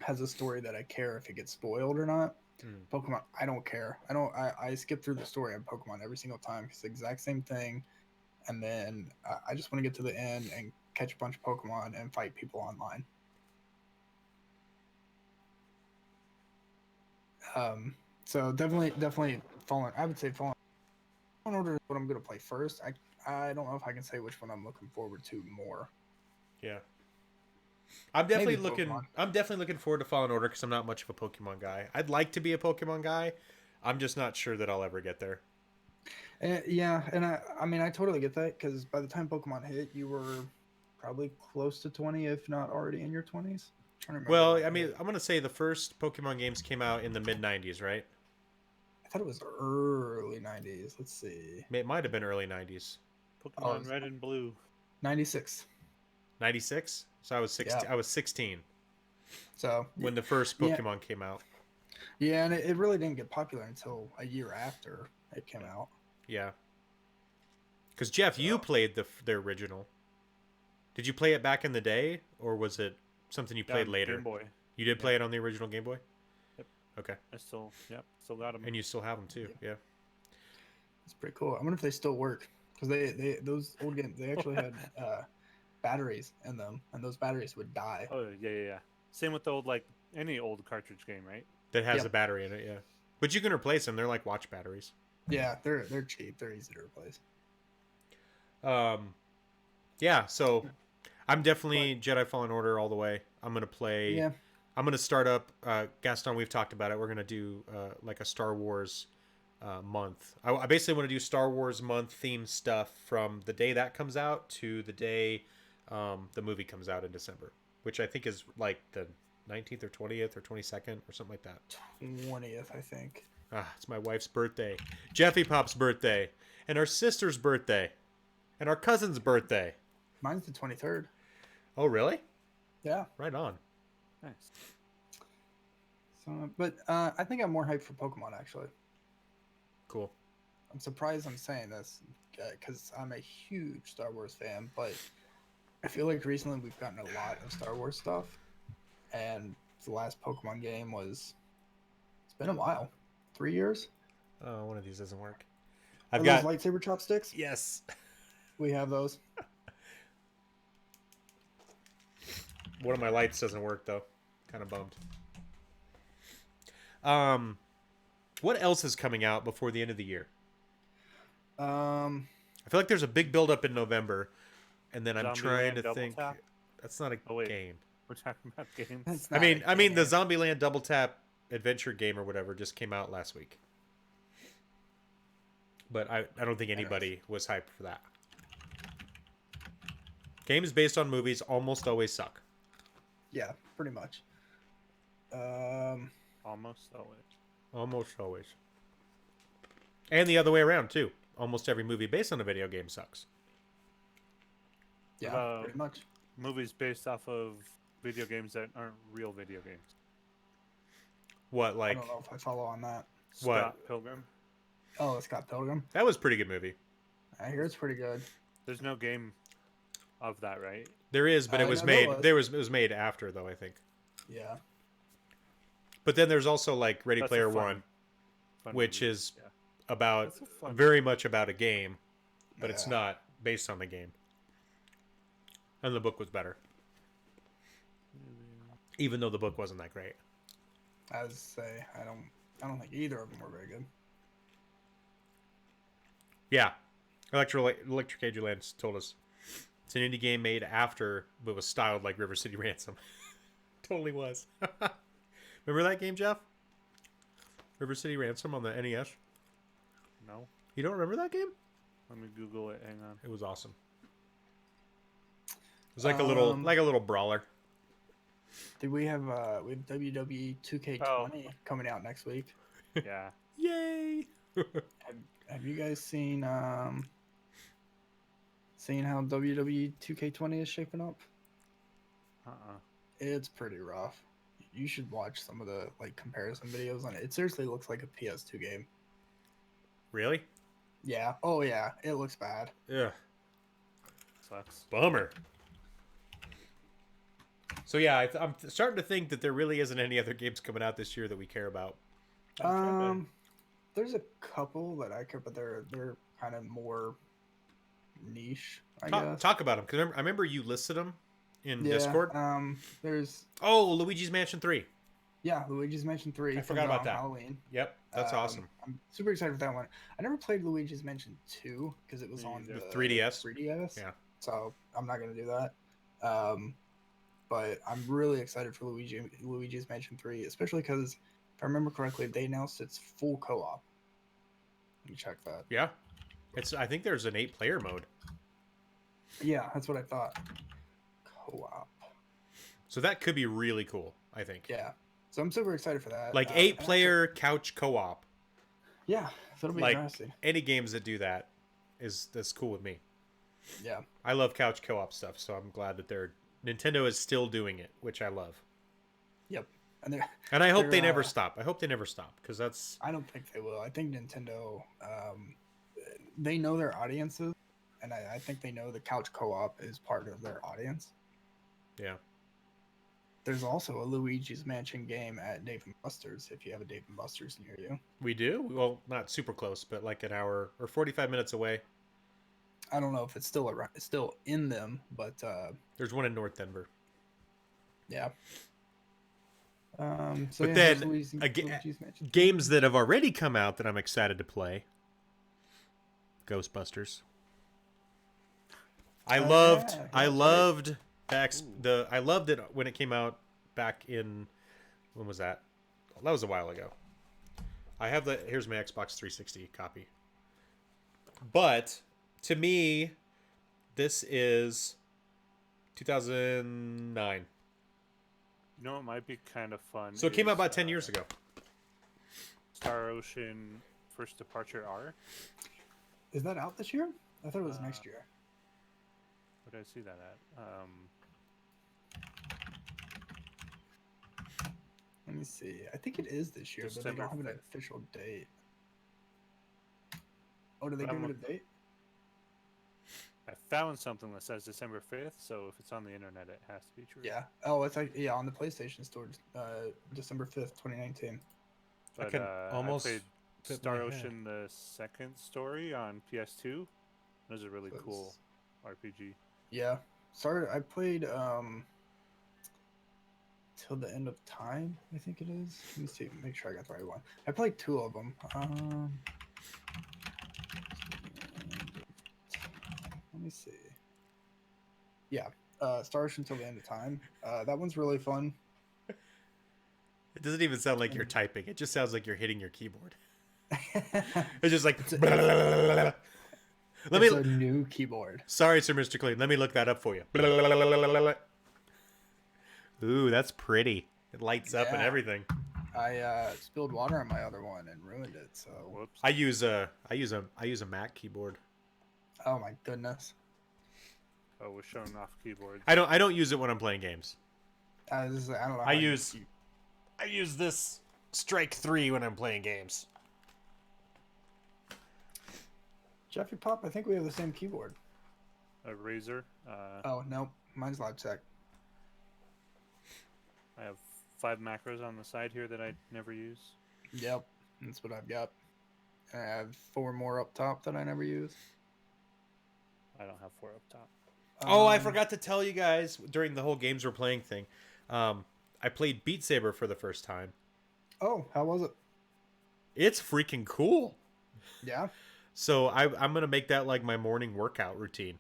has a story that I care if it gets spoiled or not. Pokemon, I don't care. I skip through the story of Pokemon every single time. It's the exact same thing, and then I just want to get to the end and catch a bunch of Pokemon and fight people online. So definitely Fallen. I would say Fallen Order is what I'm going to play first. I don't know if I can say which one I'm looking forward to more. Yeah. I'm definitely Maybe looking. Pokemon. I'm definitely looking forward to Fallen Order because I'm not much of a Pokemon guy. I'd like to be a Pokemon guy. I'm just not sure that I'll ever get there. Yeah, and I mean I totally get that because by the time Pokemon hit, you were probably close to 20, if not already in your 20s. Trying to remember Well, when I it mean, hit. I'm gonna say the first Pokemon games came out in the mid '90s, right? I thought it was early 90s. Let's see, It might have been early '90s. Pokemon it's- Red and Blue. 96. '96. So I was 16. Yeah. I was 16 So when the first Yeah. Pokemon came out. yeah, and it really didn't get popular until a year after it came out. Yeah. Because Jeff, you So- played the original. Did you play it back in the day, or was it something you played Yeah, later? Game Boy. You did play it on the original Game Boy. Yep. Okay. I still got them. And you still have them too. Yeah. It's pretty cool. I wonder if they still work because they those old games they actually had batteries in them, and those batteries would die. Oh yeah. Same with the old any old cartridge game, right? That has Yep. a battery in it. Yeah. But you can replace them. They're like watch batteries. Yeah, they're cheap. They're easy to replace. Yeah. So I'm definitely Jedi Fallen Order all the way. I'm gonna play. Yeah. I'm gonna start up Gaston. We've talked about it. We're gonna do like a Star Wars month. I basically want to do Star Wars month themed stuff from the day that comes out to the day the movie comes out in December, which I think is like the 19th or 20th or 22nd or something like that. 20th, I think. It's my wife's birthday, Jeffy Pop's birthday, and our sister's birthday, and our cousin's birthday. Mine's the 23rd. Oh, really? Yeah. Right on. Nice. So, but I think I'm more hyped for Pokemon actually. Cool. I'm surprised I'm saying this because I'm a huge Star Wars fan, but I feel like recently we've gotten a lot of Star Wars stuff, and the last Pokemon game it's been a while, 3 years. Oh, one of these doesn't work. Are I've got those lightsaber chopsticks. yes. We have those. One of my lights doesn't work though. Kind of bummed. What else is coming out before the end of the year? Um, I feel like there's a big buildup in November, and then I'm Zombieland trying to Double think. Tap? That's not a Oh, wait. game. We're talking about games. it's I not mean, a I mean, the game. Zombieland Double Tap adventure game or whatever just came out last week, but I don't think anybody was hyped for that. Games based on movies almost always suck. Yeah, pretty much. Almost always. Almost always. And the other way around too. Almost every movie based on a video game sucks. Yeah, pretty much. Movies based off of video games that aren't real video games. What I like don't know if I follow on that. What? Scott Pilgrim. Oh, Scott Pilgrim. that was a pretty good movie. I hear it's pretty good. There's no game of that, right? There is, but it was No, made. there was. It was made after though, I think. Yeah. But then there's also like Ready That's a Player fun- One, fun which movie. is Yeah. about That's a fun- very much about a game, but it's Yeah. not based on the game. And the book was better, even though the book wasn't that great. As say, I don't think either of them were very good. Yeah, Electric Age Lands told us it's an indie game made after, but was styled like River City Ransom. Totally was. Remember that game, Jeff? River City Ransom on the NES. No. You don't remember that game? Let me Google it. Hang on. It was awesome. It was like a little brawler. Did we have WWE 2K20 coming out next week? Yeah. Yay! Have you guys seen how WWE 2K20 is shaping up? It's pretty rough. You should watch some of the like comparison videos on it. It seriously looks like a PS2 game. Really? Yeah. Oh yeah. It looks bad. Yeah. Sucks. Bummer. So yeah, I'm starting to think that there really isn't any other games coming out this year that we care about. There's a couple that I care, but they're kind of more niche. I Talk, guess. talk about them because I remember you listed them in Yeah. Discord. There's Oh, Luigi's Mansion 3. Luigi's Mansion 3. I comes forgot about out on that. Halloween. Yep, that's awesome. I'm super excited for that one. I never played Luigi's Mansion 2 because it was Me on either. the 3DS? 3DS. Yeah. So I'm not gonna do that. But I'm really excited for Luigi's Mansion 3, especially because if I remember correctly, they announced it's full co-op. Let me check that. Yeah, I think there's an 8-player mode, Yeah, that's what I thought. Co-op. so that could be really cool. I think Yeah. So I'm super excited for that. like and actually- 8-player couch co-op. Yeah, that'll be Like interesting. any games that do that's cool with me. Yeah. I love couch co-op stuff, so I'm glad that Nintendo is still doing it, which I love. Yep. And they're And I hope They're, they never uh, stop. I hope they never stop because that's I don't think they will. I think Nintendo, they know their audiences, and I think they know the couch co-op is part of their audience. yeah. There's also a Luigi's Mansion game at Dave & Buster's if you have a Dave & Buster's near you. We do. Well, not super close, but like an hour or 45 minutes away. I don't know if it's still around, it's still in them, but There's one in North Denver. yeah. So But yeah, then, there's aga- Luigi's Mansion. Games that have already come out that I'm excited to play. Ghostbusters. I yeah, loved that's I right. loved I loved it when it came out back in when was that? That was a while ago. I have here's my Xbox 360 copy. But to me this is 2009. You know what might be kind of fun? So it came out is, about 10 years ago. Star Ocean First Departure R. Is that out this year? I thought it was next year. Where did I see that at? Let me see. I think it is this year, but they December don't have an 5th. official date. Oh, did they I'm give it a date? I found something that says December 5th, so if it's on the internet, it has to be true. Yeah. Oh, it's like on the PlayStation Store, December 5th, 2019. But, can almost I played fit Star my head. Ocean: The Second Story on PS2. It was a really So cool it's- RPG. Yeah. Sorry, I played Till the End of Time, I think it is. Let me see, make sure I got the right one. I played 2 of them. Let me see. Yeah, Star Ocean Till the End of Time. That one's really fun. It doesn't even sound like you're typing. It just sounds like you're hitting your keyboard. It's just like. It's Let it's me. a new keyboard. Sorry, Sir Mr. Clean. Let me look that up for you. Ooh, that's pretty. It lights up and Yeah. everything. I spilled water on my other one and ruined it. So, Whoops. I use a Mac keyboard. oh my goodness. Oh, we're showing off keyboards. I don't use it when I'm playing games. I don't know. I use this Strike 3 when I'm playing games. Jeffy Pop. I think we have the same keyboard. A Razer. Oh no, mine's Logitech. I have 5 macros on the side here that I never use. Yep, that's what I've got. And I have 4 more up top that I never use. I don't have 4 up top. Oh, I Um, forgot to tell you guys during the whole games we're playing thing. I played Beat Saber for the first time. Oh, how was it? It's freaking cool. Yeah. So I'm gonna make that like my morning workout routine.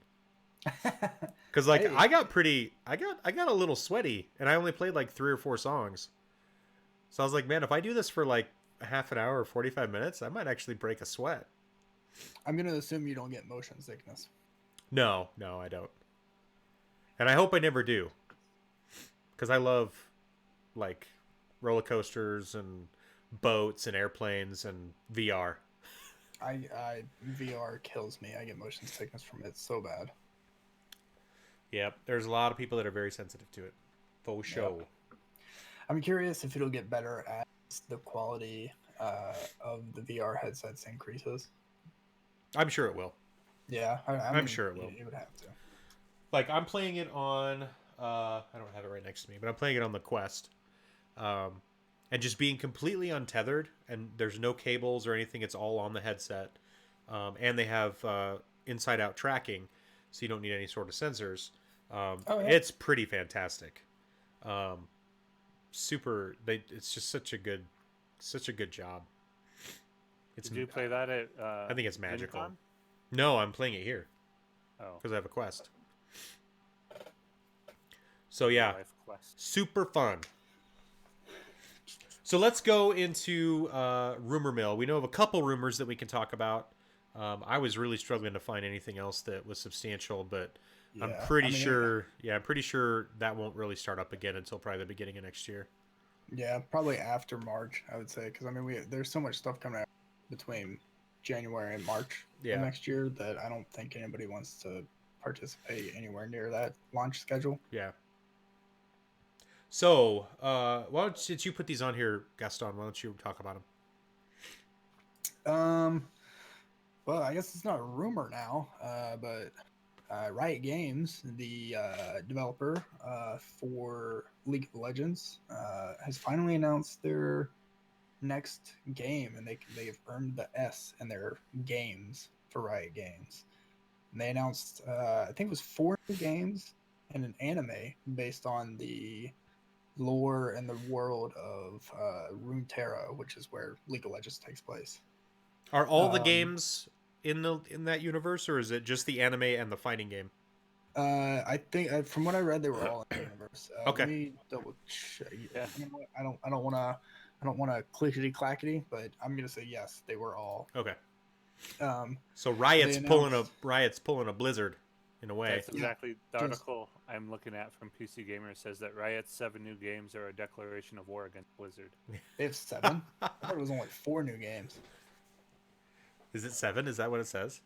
Cause like Hey. I got a little sweaty, and I only played like 3 or 4 songs. So I was like, man, if I do this for like a half an hour or 45 minutes, I might actually break a sweat. I'm gonna assume you don't get motion sickness. No, I don't. And I hope I never do. Cause I love like roller coasters and boats and airplanes and VR. I VR kills me. I get motion sickness from it so bad. Yep, there's a lot of people that are very sensitive to it. Faux show. I'm curious if it'll get better as the quality of the VR headsets increases. I'm sure it will. Yeah, I'm mean, sure it will. It would have to. Like I'm playing it on I don't have it right next to me, but I'm playing it on the Quest. And just being completely untethered, and there's no cables or anything, it's all on the headset. And they have inside out tracking, so you don't need any sort of sensors. Yeah. It's pretty fantastic. It's just such a good job. It's Did you play that at I think it's magical. VinCon? No, I'm playing it here Oh. because I have a Quest. So yeah, Life Quest. super fun. So let's go into rumor mill. We know of a couple rumors that we can talk about. I was really struggling to find anything else that was substantial, but I'm Yeah, pretty I mean, sure. Yeah, I'm pretty sure that won't really start up again until probably the beginning of next year. Yeah, probably after March, I would say, because I mean, there's so much stuff coming out between January and March Yeah. of next year that I don't think anybody wants to participate anywhere near that launch schedule. Yeah. So, since you put these on here, Gaston, why don't you talk about them? Well, I guess it's not a rumor now, but Riot Games, the developer for League of Legends, has finally announced their next game, and they've earned the S in their games for Riot Games. And they announced, I think it was 4 new games and an anime based on the lore and the world of Runeterra, which is where League of Legends takes place. Are all the games in that universe, or is it just the anime and the fighting game? I think from what I read, they were all in the universe. Okay. Let me double check. Yeah. You know what? I don't want to clickety clackety, but I'm gonna say yes, they were all. Okay. Um, So Riot's They pulling announced- a Blizzard, in a way. That's exactly the just- article I'm looking at from PC Gamer says that Riot's 7 new games are a declaration of war against Blizzard. they have 7. I thought it was only 4 new games. Is it 7? Is that what it says?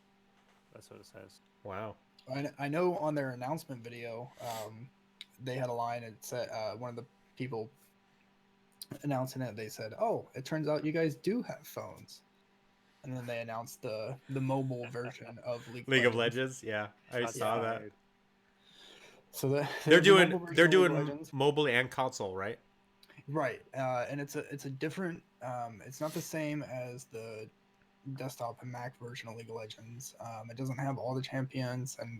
That's what it says. Wow. I know on their announcement video, they had a line and said one of the people announcing it. They said, "Oh, it turns out you guys do have phones." And then they announced the mobile version of League of Legends. Yeah, I Shots saw that. fired. So They're the mobile doing version they're of League of doing Legends. mobile and console, right? Right, and it's a different. It's not the same as the desktop and Mac version of League of Legends. It doesn't have all the champions and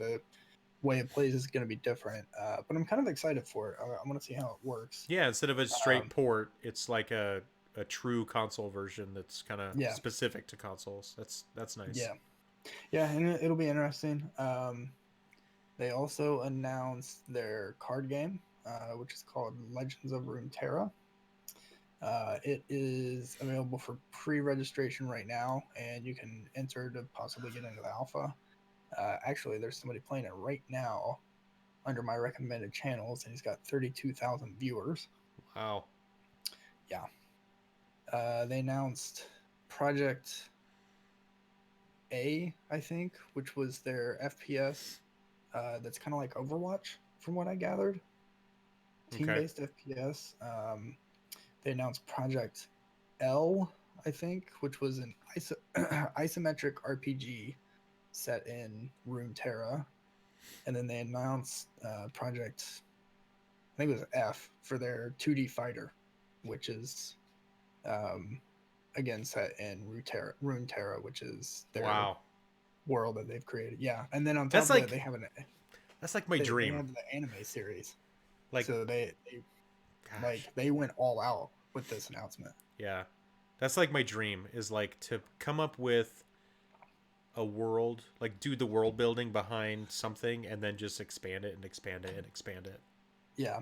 way it plays is going to be different. But I'm kind of excited for it. I want to see how it works. Yeah, instead of a straight Um, port, it's like a true console version that's kind of Yeah. specific to consoles. That's nice. Yeah, yeah, and it'll be interesting. They also announced their card game, which is called Legends of Runeterra. It is available for pre-registration right now, and you can enter to possibly get into the alpha. Actually, there's somebody playing it right now under my recommended channels, and he's got 32,000 viewers. Wow. Yeah. They announced Project A, I think, which was their FPS. That's kind of like Overwatch, from what I gathered. Okay. Team-based FPS. They announced Project L, I think, which was an isometric RPG set in Runeterra. And then they announced Project, I think it was F, for their 2D fighter, which is again set in Runeterra, which is their Wow. world that they've created. Yeah, and then on top That's of that, like they have that's like my they dream. have the anime series. Like, So gosh. they went all out with this announcement. Yeah. That's like my dream is like to come up with a world, like do the world building behind something and then just expand it and expand it and expand it. Yeah.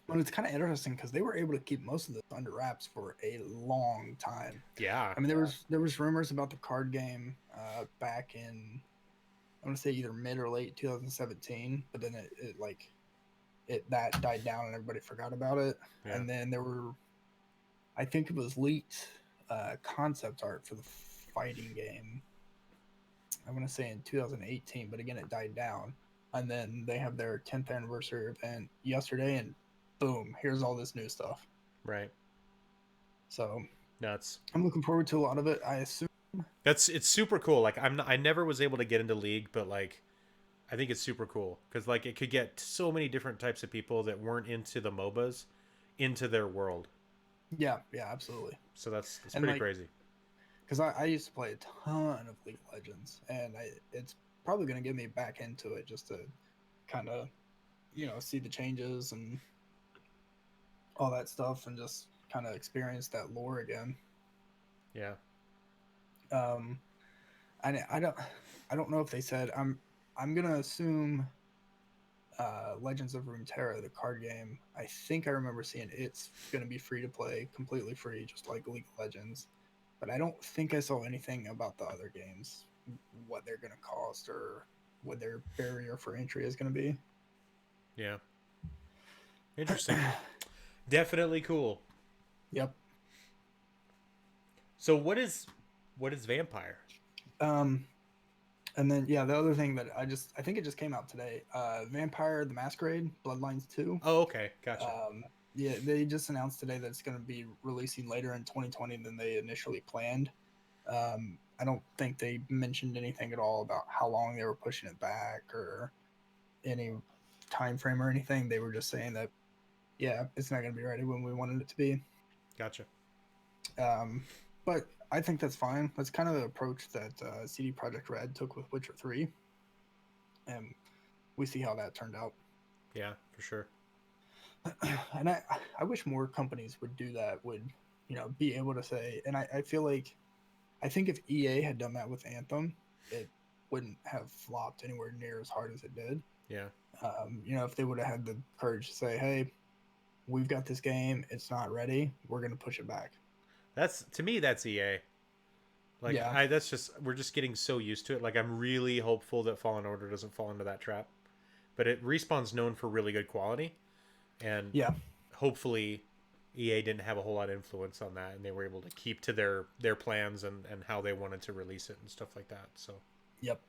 Well, it's kind of interesting because they were able to keep most of this under wraps for a long time. Yeah. I mean, there was rumors about the card game back in, I want to say either mid or late 2017, but then it that died down and everybody forgot about it. Yeah. And then there were, I think it was leaked concept art for the fighting game. I want to say in 2018, but again, it died down. And then they have their 10th anniversary event yesterday, and boom, here's all this new stuff. Right. So Nuts. I'm looking forward to a lot of it. I assume. It's super cool. Like I never was able to get into League, but like I think it's super cool because like it could get so many different types of people that weren't into the MOBAs into their world. Yeah, absolutely. So that's And, pretty like, crazy. Because I used to play a ton of League of Legends, and it's probably going to get me back into it just to kind of, see the changes and all that stuff, and just kind of experience that lore again. Yeah. I don't know if they said. I'm gonna assume Legends of Runeterra, the card game. I think I remember seeing it's gonna be free to play, completely free, just like League of Legends. But I don't think I saw anything about the other games, what they're gonna cost or what their barrier for entry is gonna be. Yeah. Interesting. Definitely cool. Yep. So what is Vampire? And then the other thing that I think it just came out today. Vampire the Masquerade Bloodlines 2. Oh, okay. Gotcha. Yeah, they just announced today that it's going to be releasing later in 2020 than they initially planned. I don't think they mentioned anything at all about how long they were pushing it back or any time frame or anything. They were just saying that, yeah, it's not going to be ready when we wanted it to be. Gotcha. But I think that's fine. That's kind of the approach that CD Projekt Red took with Witcher 3. And we see how that turned out. Yeah, for sure. And I wish more companies would do that, would, be able to say, and I feel like, I think if EA had done that with Anthem, it wouldn't have flopped anywhere near as hard as it did. Yeah. If they would have had the courage to say, hey, we've got this game, it's not ready, we're going to push it back. To me, that's EA. Like, Yeah. we're just getting so used to it. Like, I'm really hopeful that Fallen Order doesn't fall into that trap. But Respawn's known for really good quality. And Yeah. hopefully EA didn't have a whole lot of influence on that, and they were able to keep to their plans and how they wanted to release it and stuff like that. So, Yep.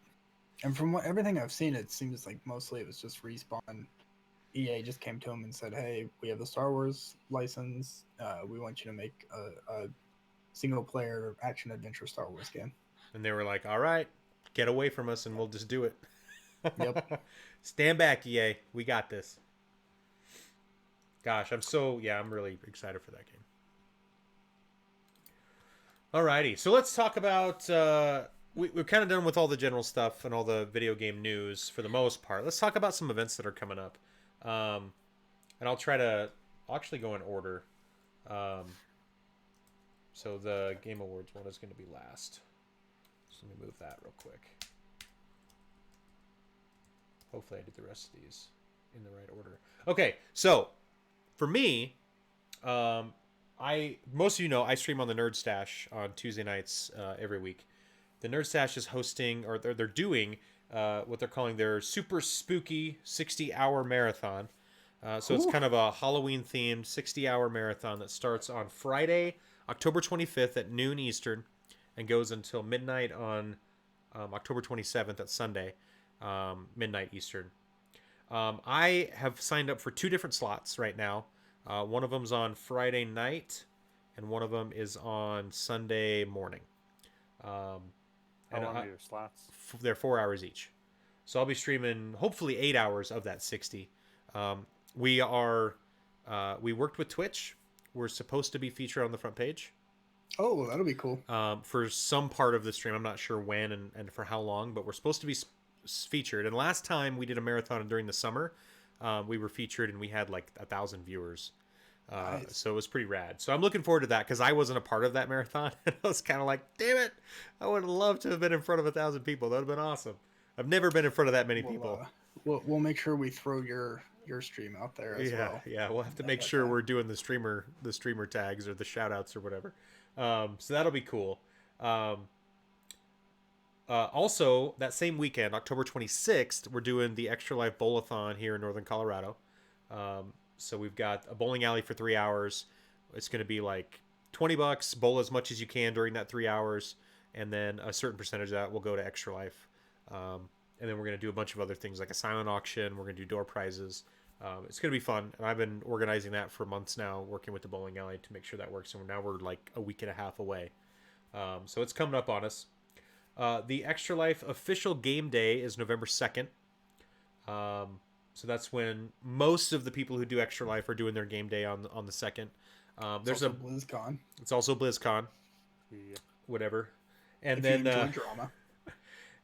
And from everything I've seen, it seems like mostly it was just Respawn. EA just came to them and said, hey, we have the Star Wars license. We want you to make a single-player action-adventure Star Wars game. and they were like, all right, get away from us and we'll just do it. Yep. Stand back, EA. We got this. Gosh, I'm really excited for that game. Alrighty, so let's talk about we're kind of done with all the general stuff and all the video game news for the most part. Let's talk about some events that are coming up. And I'll actually go in order. So the Game Awards one is going to be last. So let me move that real quick. Hopefully I did the rest of these in the right order. Okay, so for me, most of you know I stream on the Nerd Stash on Tuesday nights every week. The Nerd Stash is hosting, or they're doing what they're calling their super spooky 60-hour marathon. So it's kind of a Halloween themed 60-hour marathon that starts on Friday, October 25th at noon Eastern, and goes until midnight on October 27th at Sunday, midnight Eastern. I have signed up for 2 different slots right now. One of them's on Friday night, and one of them is on Sunday morning. How long are your slots? They're 4 hours each. So I'll be streaming hopefully 8 hours of that 60. We worked with Twitch. We're supposed to be featured on the front page. Oh, that'll be cool. For some part of the stream. I'm not sure when and for how long, but we're supposed to be featured. And last time we did a marathon during the summer, we were featured and we had like 1,000 viewers. Nice. So it was pretty rad. So I'm looking forward to that because I wasn't a part of that marathon. And I was kind of like, damn it, I would have loved to have been in front of 1,000 people. That would have been awesome. I've never been in front of that many people. We'll make sure we throw your stream out there as well. Yeah, we'll have to make sure we're doing the streamer tags or the shout outs or whatever. So that'll be cool. Also, that same weekend, October 26th, we're doing the Extra Life Bowl-a-thon here in Northern Colorado. So we've got a bowling alley for 3 hours. It's going to be like $20, bowl as much as you can during that 3 hours, and then a certain percentage of that will go to Extra Life. And then we're going to do a bunch of other things like a silent auction. We're going to do door prizes. It's going to be fun. And I've been organizing that for months now, working with the bowling alley to make sure that works. And now we're like a week and a half away. So it's coming up on us. The Extra Life official game day is November 2nd. So that's when most of the people who do Extra Life are doing their game day on the 2nd. There's also BlizzCon. It's also BlizzCon. Yeah. Whatever. And If then you enjoy drama.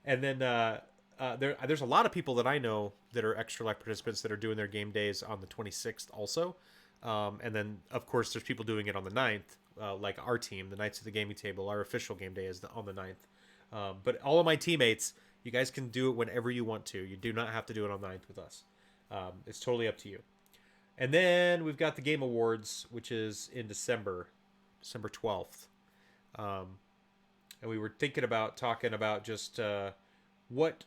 and then there's a lot of people that I know that are Extra Life participants that are doing their game days on the 26th also. And then, of course, there's people doing it on the 9th, like our team, the Knights of the Gaming Table. Our official game day is on the 9th. But all of my teammates, you guys can do it whenever you want to. You do not have to do it on the 9th with us. It's totally up to you. And then we've got the Game Awards, which is in December 12th. And we were talking about just what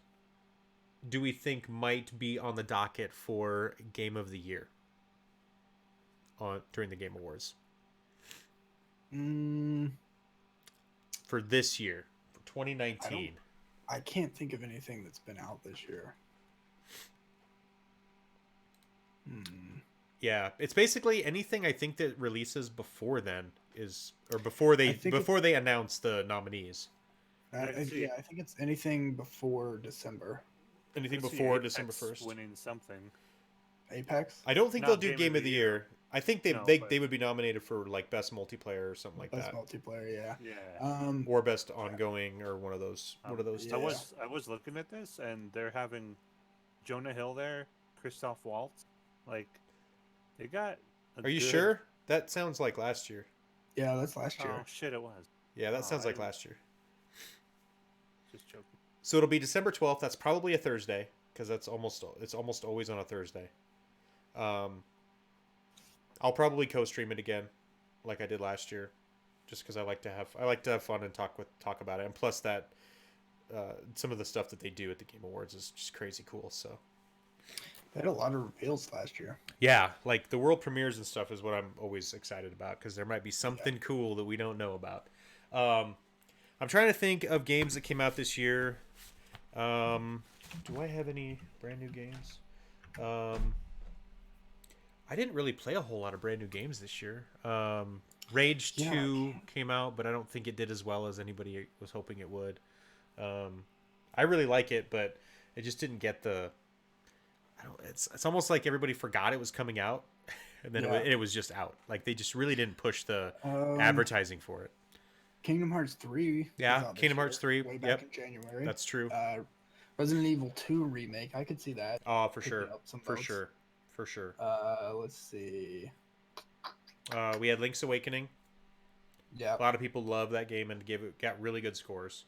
do we think might be on the docket for Game of the Year during the Game Awards for this year, for 2019. I can't think of anything that's been out this year. Yeah, it's basically anything I think that releases before then before they announce the nominees. I think it's anything before December. Anything I see before Apex December 1st. winning something. Apex? I don't think they'll Not do Game of the Year. I think No, they would be nominated for like best multiplayer or something like Best that, multiplayer, yeah. Yeah. or best ongoing or one of those. yeah. I was looking at this and they're having Jonah Hill there, Christoph Waltz. Like, they got. Are you sure? That sounds like last year. Yeah, that's last year. Oh shit! It was. Yeah, that Oh, sounds I like didn't- last year. Just joking. So it'll be December 12th. That's probably a Thursday because it's almost always on a Thursday. I'll probably co-stream it again, like I did last year, just because I like to have fun and talk about it. And plus that some of the stuff that they do at the Game Awards is just crazy cool. So They had a lot of reveals last year. yeah, like the world premieres and stuff is what I'm always excited about because there might be something cool that we don't know about. I'm trying to think of games that came out this year. Do I have any brand new games? I didn't really play a whole lot of brand new games this year. Rage 2 came out, but I don't think it did as well as anybody was hoping it would. I really like it, but it just didn't get the... It's almost like everybody forgot it was coming out, and then it was just out. Like, they just really didn't push the advertising for it. Kingdom Hearts 3. was Yeah, out this Kingdom Hearts year, 3. way Yep, back in January. that's true. Resident Evil 2 remake. I could see that Oh, for picking sure. up some For votes. sure. For sure. Let's see. We had Link's Awakening. Yeah. A lot of people love that game and got really good scores.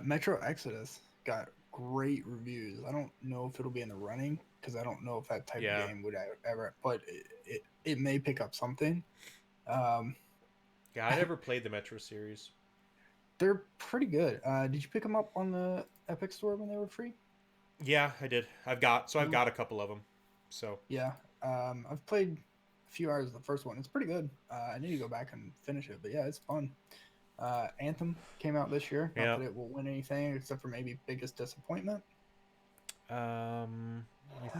Metro Exodus got great reviews. I don't know if it'll be in the running because I don't know if that type Yeah. of game would ever, but it may pick up something. Um, Yeah, I never played the Metro series. they're pretty good. Did you pick them up on the Epic Store when they were free? Yeah, I did. I've got a couple of them. So Yeah. I've played a few hours of the first one. It's pretty good. I need to go back and finish it, but yeah, it's fun. Anthem came out this year. Yeah. Not that it will win anything except for maybe biggest disappointment. I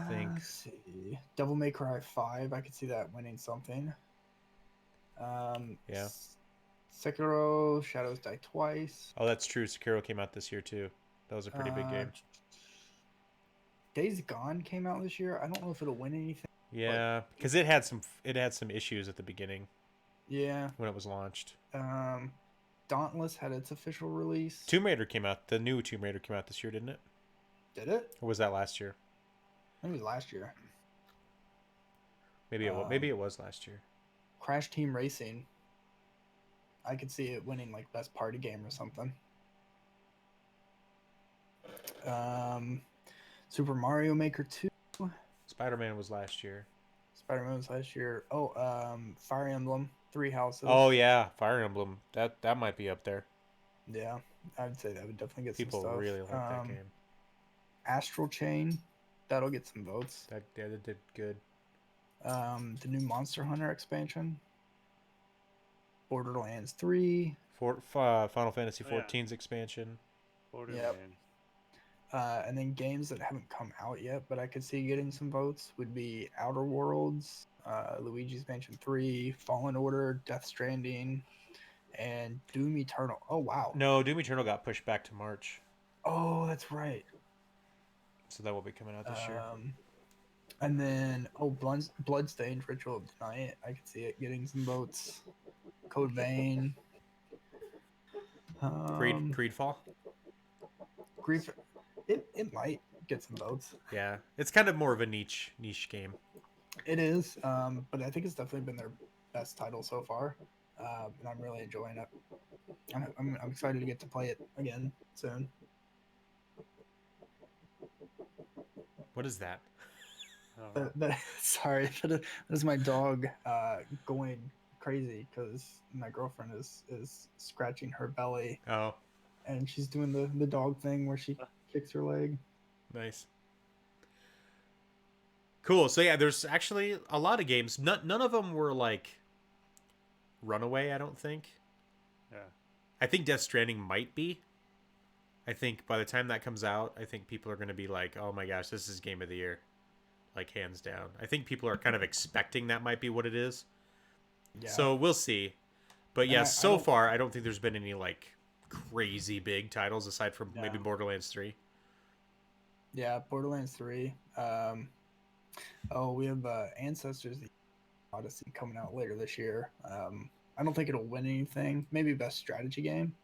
think Let's see. Devil May Cry 5. I could see that winning something. Yeah. Sekiro, Shadows Die Twice. oh, that's true. Sekiro came out this year too. That was a pretty big game. Days Gone came out this year. I don't know if it'll win anything. Yeah, because it had some issues at the beginning Yeah. when it was launched. Dauntless had its official release. Tomb Raider came out. The new Tomb Raider came out this year, didn't it? Did it? Or was that last year? Maybe last year. Maybe it was last year. Crash Team Racing. I could see it winning like best party game or something. Super Mario Maker 2. Spider-Man was last year. Spider-Man was last year. Oh, Fire Emblem, Three Houses. Oh yeah, Fire Emblem. That might be up there. Yeah, I'd say that would definitely get People some stuff. really like that game. Astral Chain, that'll get some votes. That did good. The new Monster Hunter expansion. Borderlands 3. Final Fantasy Oh, yeah. 14's expansion. Borderlands. And then games that haven't come out yet, but I could see getting some votes would be Outer Worlds, Luigi's Mansion 3, Fallen Order, Death Stranding, and Doom Eternal. Oh, wow. No, Doom Eternal got pushed back to March, Oh, that's right. so that will be coming out this year. And then, Bloodstained Ritual of the Night. I could see it getting some votes. Code Vein. Creedfall. Grief. It might get some votes. Yeah, it's kind of more of a niche game. It is, but I think it's definitely been their best title so far, and I'm really enjoying it. I'm excited to get to play it again soon. What is that? I don't know. Sorry, that is my dog going crazy because my girlfriend is scratching her belly Oh, and she's doing the dog thing where she kicks her leg. nice. Cool. So yeah, there's actually a lot of games. None of them were like Runaway, I don't think. Yeah. I think Death Stranding might be. I think by the time that comes out, I think people are going to be like, "Oh my gosh, this is game of the year." Like hands down. I think people are kind of expecting that might be what it is. Yeah. So we'll see. But And yeah, I so don't- far I don't think there's been any like crazy big titles aside from No. maybe Borderlands 3. Yeah, Borderlands 3. We have Ancestors the Odyssey coming out later this year. I don't think it'll win anything. Maybe best strategy game.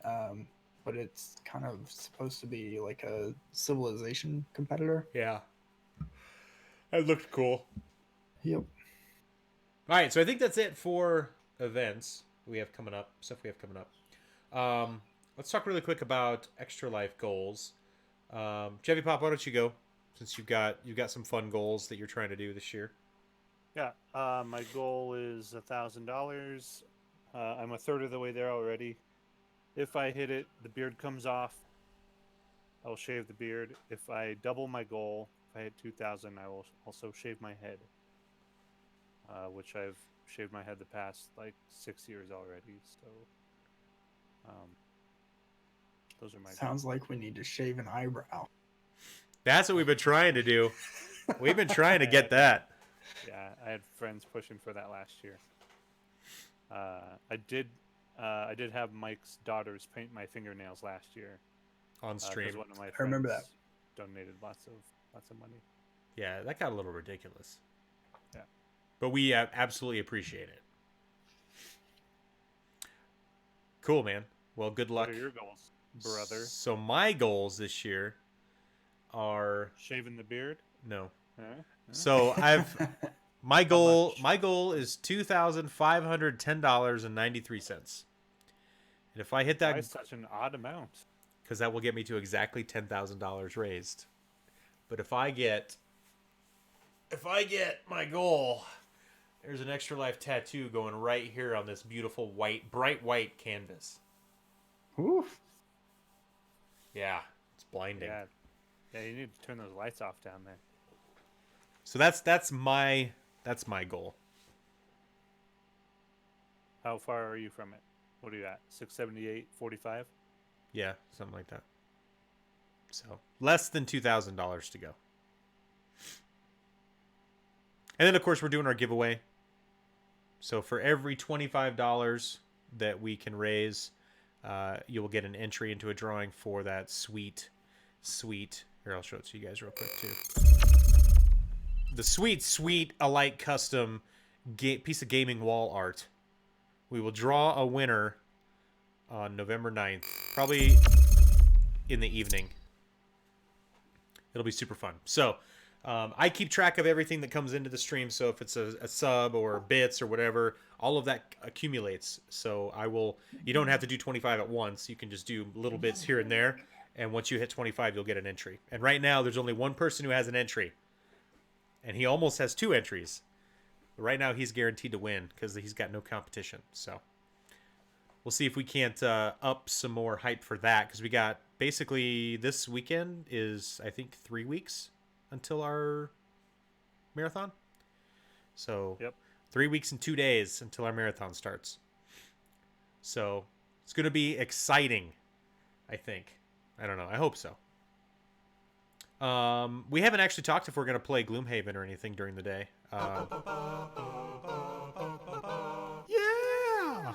But it's kind of supposed to be like a Civilization competitor. Yeah. That looked cool. Yep. All right, so I think that's it for events we have coming up, stuff we have coming up. Let's talk really quick about Extra Life goals. Chevy Pop, why don't you go? Since you've got some fun goals that you're trying to do this year. Yeah, my goal is $1,000. I'm a third of the way there already. If I hit it, the beard comes off. I'll shave the beard. If I double my goal, if I hit 2,000, I will also shave my head. Which I've shaved my head the past like 6 years already. So, those are my Sounds like we need to shave an eyebrow. That's what we've been trying to do. We've been trying to get that. Yeah, I had friends pushing for that last year. I did have Mike's daughters paint my fingernails last year. On 'Cause stream. one of my I remember friends donated lots of money. Yeah, that got a little ridiculous. Yeah. But we absolutely appreciate it. Cool, man. Well, good luck. What are your goals, brother? So my goals this year are Shaving the beard? no. Huh? So my How goal much? is $2,510.93. And if I hit Why that, such an odd amount? because that will get me to exactly $10,000 raised. But if I get my goal, there's an Extra Life tattoo going right here on this beautiful bright white canvas. Oof. Yeah, it's blinding. Yeah. Yeah, you need to turn those lights off down there. So that's my goal. How far are you from it? What are you at? 678, 45? Yeah, something like that. So less than $2,000 to go. And then of course we're doing our giveaway. So for every $25 that we can raise, you will get an entry into a drawing for that sweet. Here, I'll show it to you guys real quick too. The sweet Alight custom piece of gaming wall art. We will draw a winner on November 9th, probably in the evening. It'll be super fun. So I keep track of everything that comes into the stream. So if it's a sub or bits or whatever, all of that accumulates. So you don't have to do 25 at once. You can just do little bits here and there. And once you hit 25, you'll get an entry. And right now, there's only one person who has an entry. And he almost has 2 entries. But right now, he's guaranteed to win because he's got no competition. So we'll see if we can't up some more hype for that. Because we got basically this weekend is, I think, 3 weeks until our marathon. So Yep. 3 weeks and 2 days until our marathon starts. So it's going to be exciting, I think. I don't know. I hope so. We haven't actually talked if we're going to play Gloomhaven or anything during the day. Yeah!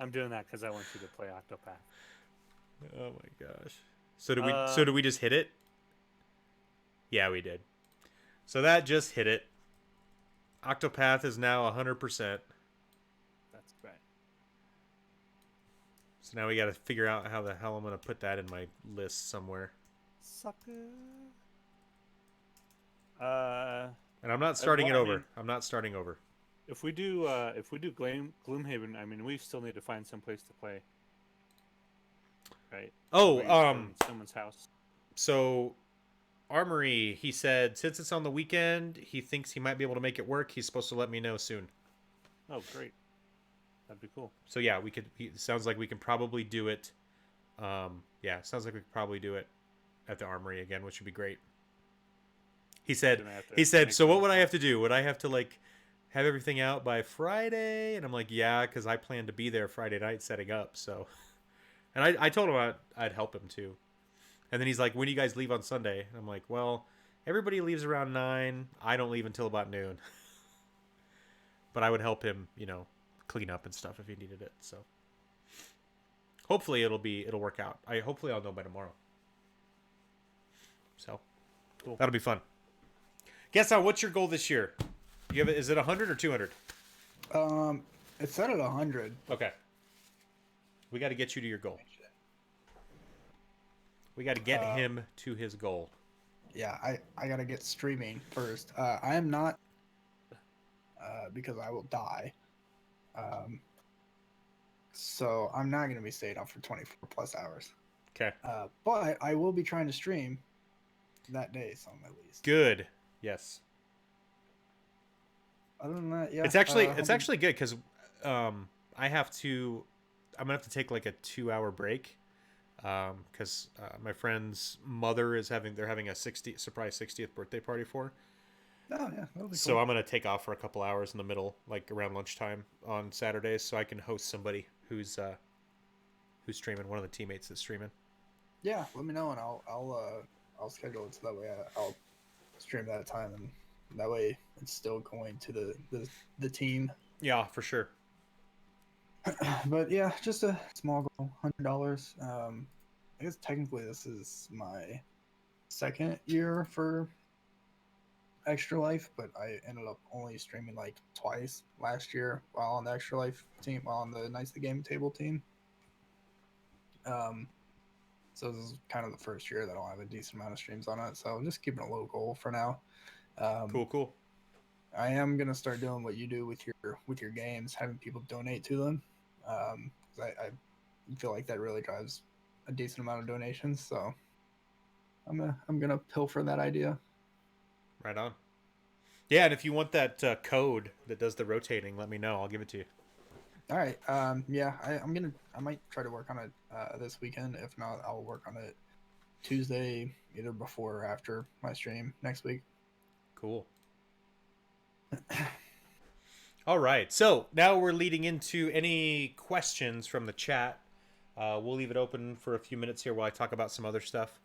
I'm doing that because I want you to play Octopath. Oh my gosh. So did we just hit it? Yeah, we did. So that just hit it. Octopath is now 100%. That's right. So now we got to figure out how the hell I'm going to put that in my list somewhere. Sucker. And I'm not starting it I over. mean- I'm not starting over. If we do Gloomhaven, I mean, we still need to find some place to play. Right. Oh, Or you in someone's house. So Armory, he said since it's on the weekend, he thinks he might be able to make it work. He's supposed to let me know soon. Oh, great. That'd be cool. So yeah, it sounds like we can probably do it. Yeah, sounds like we could probably do it at the Armory again, which would be great. He said, Gonna have to make so what some- would I have to do? Would I have to have everything out by Friday? And I'm like, yeah, because I plan to be there Friday night setting up. So, and I told him I'd help him too. And then he's like, when do you guys leave on Sunday? And I'm like, well, everybody leaves around 9. I don't leave until about noon. But I would help him, clean up and stuff if he needed it. So hopefully it'll work out. Hopefully I'll know by tomorrow. So Cool. That'll be fun. Guess what's your goal this year? Is it 100 or 200? It's set at 100. Okay. We got to get you to your goal. We got to get him to his goal. Yeah, I gotta get streaming first. I am not, because I will die. So I'm not gonna be staying up for 24 plus hours. Okay. But I will be trying to stream that day, some at least. Good. Yes. Other than that, yeah. It's actually good because I'm gonna have to take like a 2-hour break because my friend's mother they're having a surprise 60th birthday party for her. Oh yeah, that'll be cool. So I'm gonna take off for a couple hours in the middle, like around lunchtime on Saturdays, so I can host somebody who's streaming, one of the teammates that's streaming. Yeah, let me know and I'll schedule it so that way I'll stream that time and that way it's still going to the team. Yeah, for sure. But yeah, just a small goal, $100. I guess technically this is my second year for Extra Life, but I ended up only streaming like twice last year while on the Extra Life team, while on the Knights of the Game Table team. Um, so this is kind of the first year that I'll have a decent amount of streams on it. So I'm just keeping a low goal for now. Cool, cool. I am gonna start doing what you do with your games, having people donate to them. 'Cause I feel like that really drives a decent amount of donations. So I'm gonna pilfer that idea. Right on. Yeah, and if you want that code that does the rotating, let me know. I'll give it to you. All right. Yeah, I might try to work on it this weekend. If not, I'll work on it Tuesday, either before or after my stream next week. Cool. All right. So now we're leading into any questions from the chat. We'll leave it open for a few minutes here while I talk about some other stuff.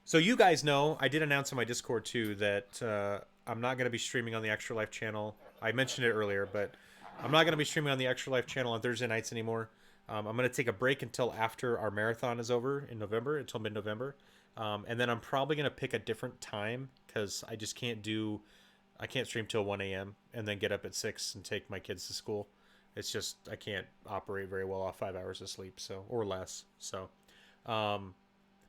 So you guys know, I did announce on my Discord too that I'm not going to be streaming on the Extra Life channel. I mentioned it earlier, but I'm not going to be streaming on the Extra Life channel on Thursday nights anymore. I'm going to take a break until after our marathon is over in November, until mid-November. And then I'm probably going to pick a different time because I just I can't stream till 1 a.m. and then get up at 6 and take my kids to school. It's just, I can't operate very well off 5 hours of sleep, so, or less. So,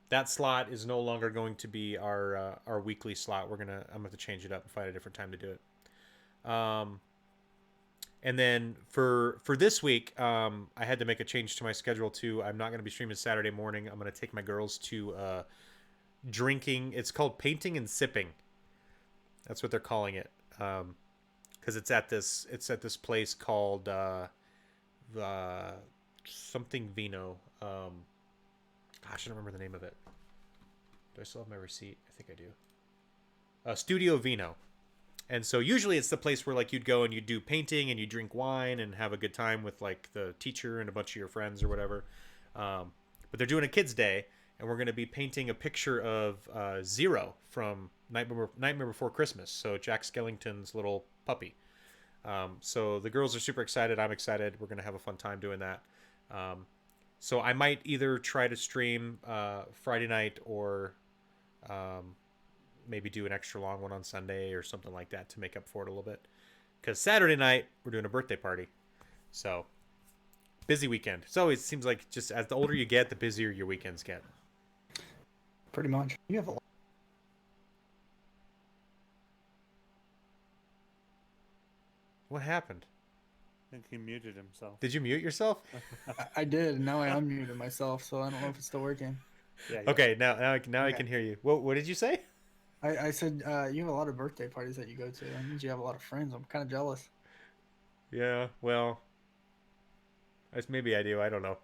that slot is no longer going to be our weekly slot. I'm gonna have to change it up and find a different time to do it. And then for this week, I had to make a change to my schedule too. I'm not gonna be streaming Saturday morning. I'm gonna take my girls to drinking. It's called painting and sipping. That's what they're calling it. Because it's at this place called something Vino. Gosh, I don't remember the name of it. Do I still have my receipt? I think I do. Studio Vino. And so usually it's the place where like you'd go and you'd do painting and you drink wine and have a good time with like the teacher and a bunch of your friends or whatever. But they're doing a kids' day, and we're going to be painting a picture of Zero from Nightmare Before Christmas. So Jack Skellington's little puppy. So the girls are super excited. I'm excited. We're going to have a fun time doing that. So I might either try to stream Friday night or maybe do an extra long one on Sunday or something like that to make up for it a little bit. Because Saturday night, we're doing a birthday party. So, busy weekend. It always seems like just as the older you get, the busier your weekends get. Pretty much. You have a lot. What happened? I think he muted himself. Did you mute yourself? I did, and now I unmuted myself, so I don't know if it's still working. Yeah, Okay, now I Okay. can hear you. What did you say? I said you have a lot of birthday parties that you go to. That means you have a lot of friends. I'm kind of jealous. Yeah, well, maybe I do. I don't know.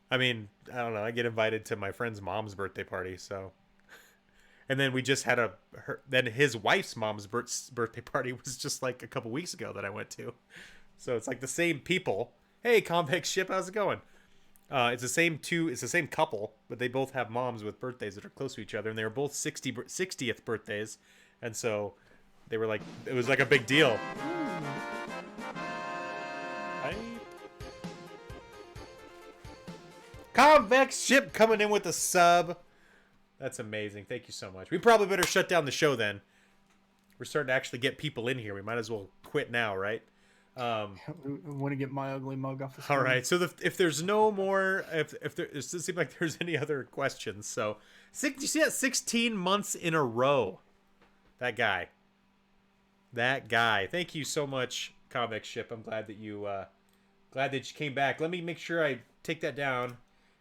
I mean, I don't know. I get invited to my friend's mom's birthday party, so. And then we just had then his wife's mom's birthday party was just like a couple weeks ago that I went to. So it's like the same people. Hey, Convex Ship, how's it going? It's the same couple, but they both have moms with birthdays that are close to each other, and they were both 60th birthdays, and so they were like, it was like a big deal. Convex Ship coming in with a sub. That's amazing. Thank you so much. We probably better shut down the show then. We're starting to actually get people in here. We might as well quit now, right? I want to get my ugly mug off the All screen. right. So if there's no more, if there, it doesn't seem like there's any other questions. So, you see that 16 months in a row. That guy. Thank you so much, Convex Ship. I'm glad that you came back. Let me make sure I take that down.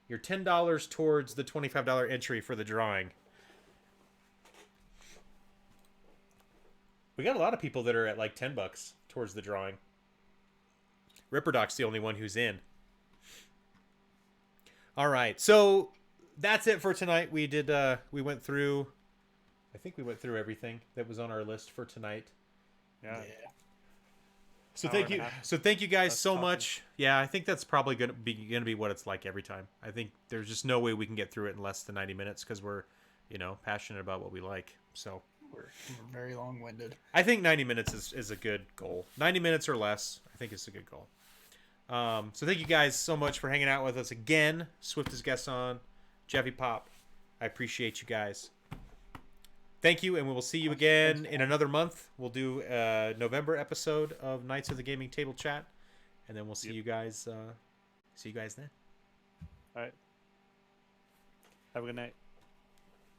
You're $10 towards the $25 entry for the drawing. We got a lot of people that are at like $10 towards the drawing. Ripperdoc's the only one who's in. All right, so that's it for tonight. We went through. I think we went through everything that was on our list for tonight. Yeah. So Hour thank and a you. half. So thank you guys That's so awesome. much. Yeah, I think that's probably gonna be what it's like every time. I think there's just no way we can get through it in less than 90 minutes because we're, passionate about what we like. So We're very long-winded. I think 90 minutes is a good goal. 90 minutes or less, I think is a good goal. So thank you guys so much for hanging out with us again. Swift is guest on, Jeffy Pop, I appreciate you guys. Thank you, and we will see you again in another month. We'll do a November episode of Knights of the Gaming Table Chat, and then we'll see you guys. See you guys then. All right. Have a good night.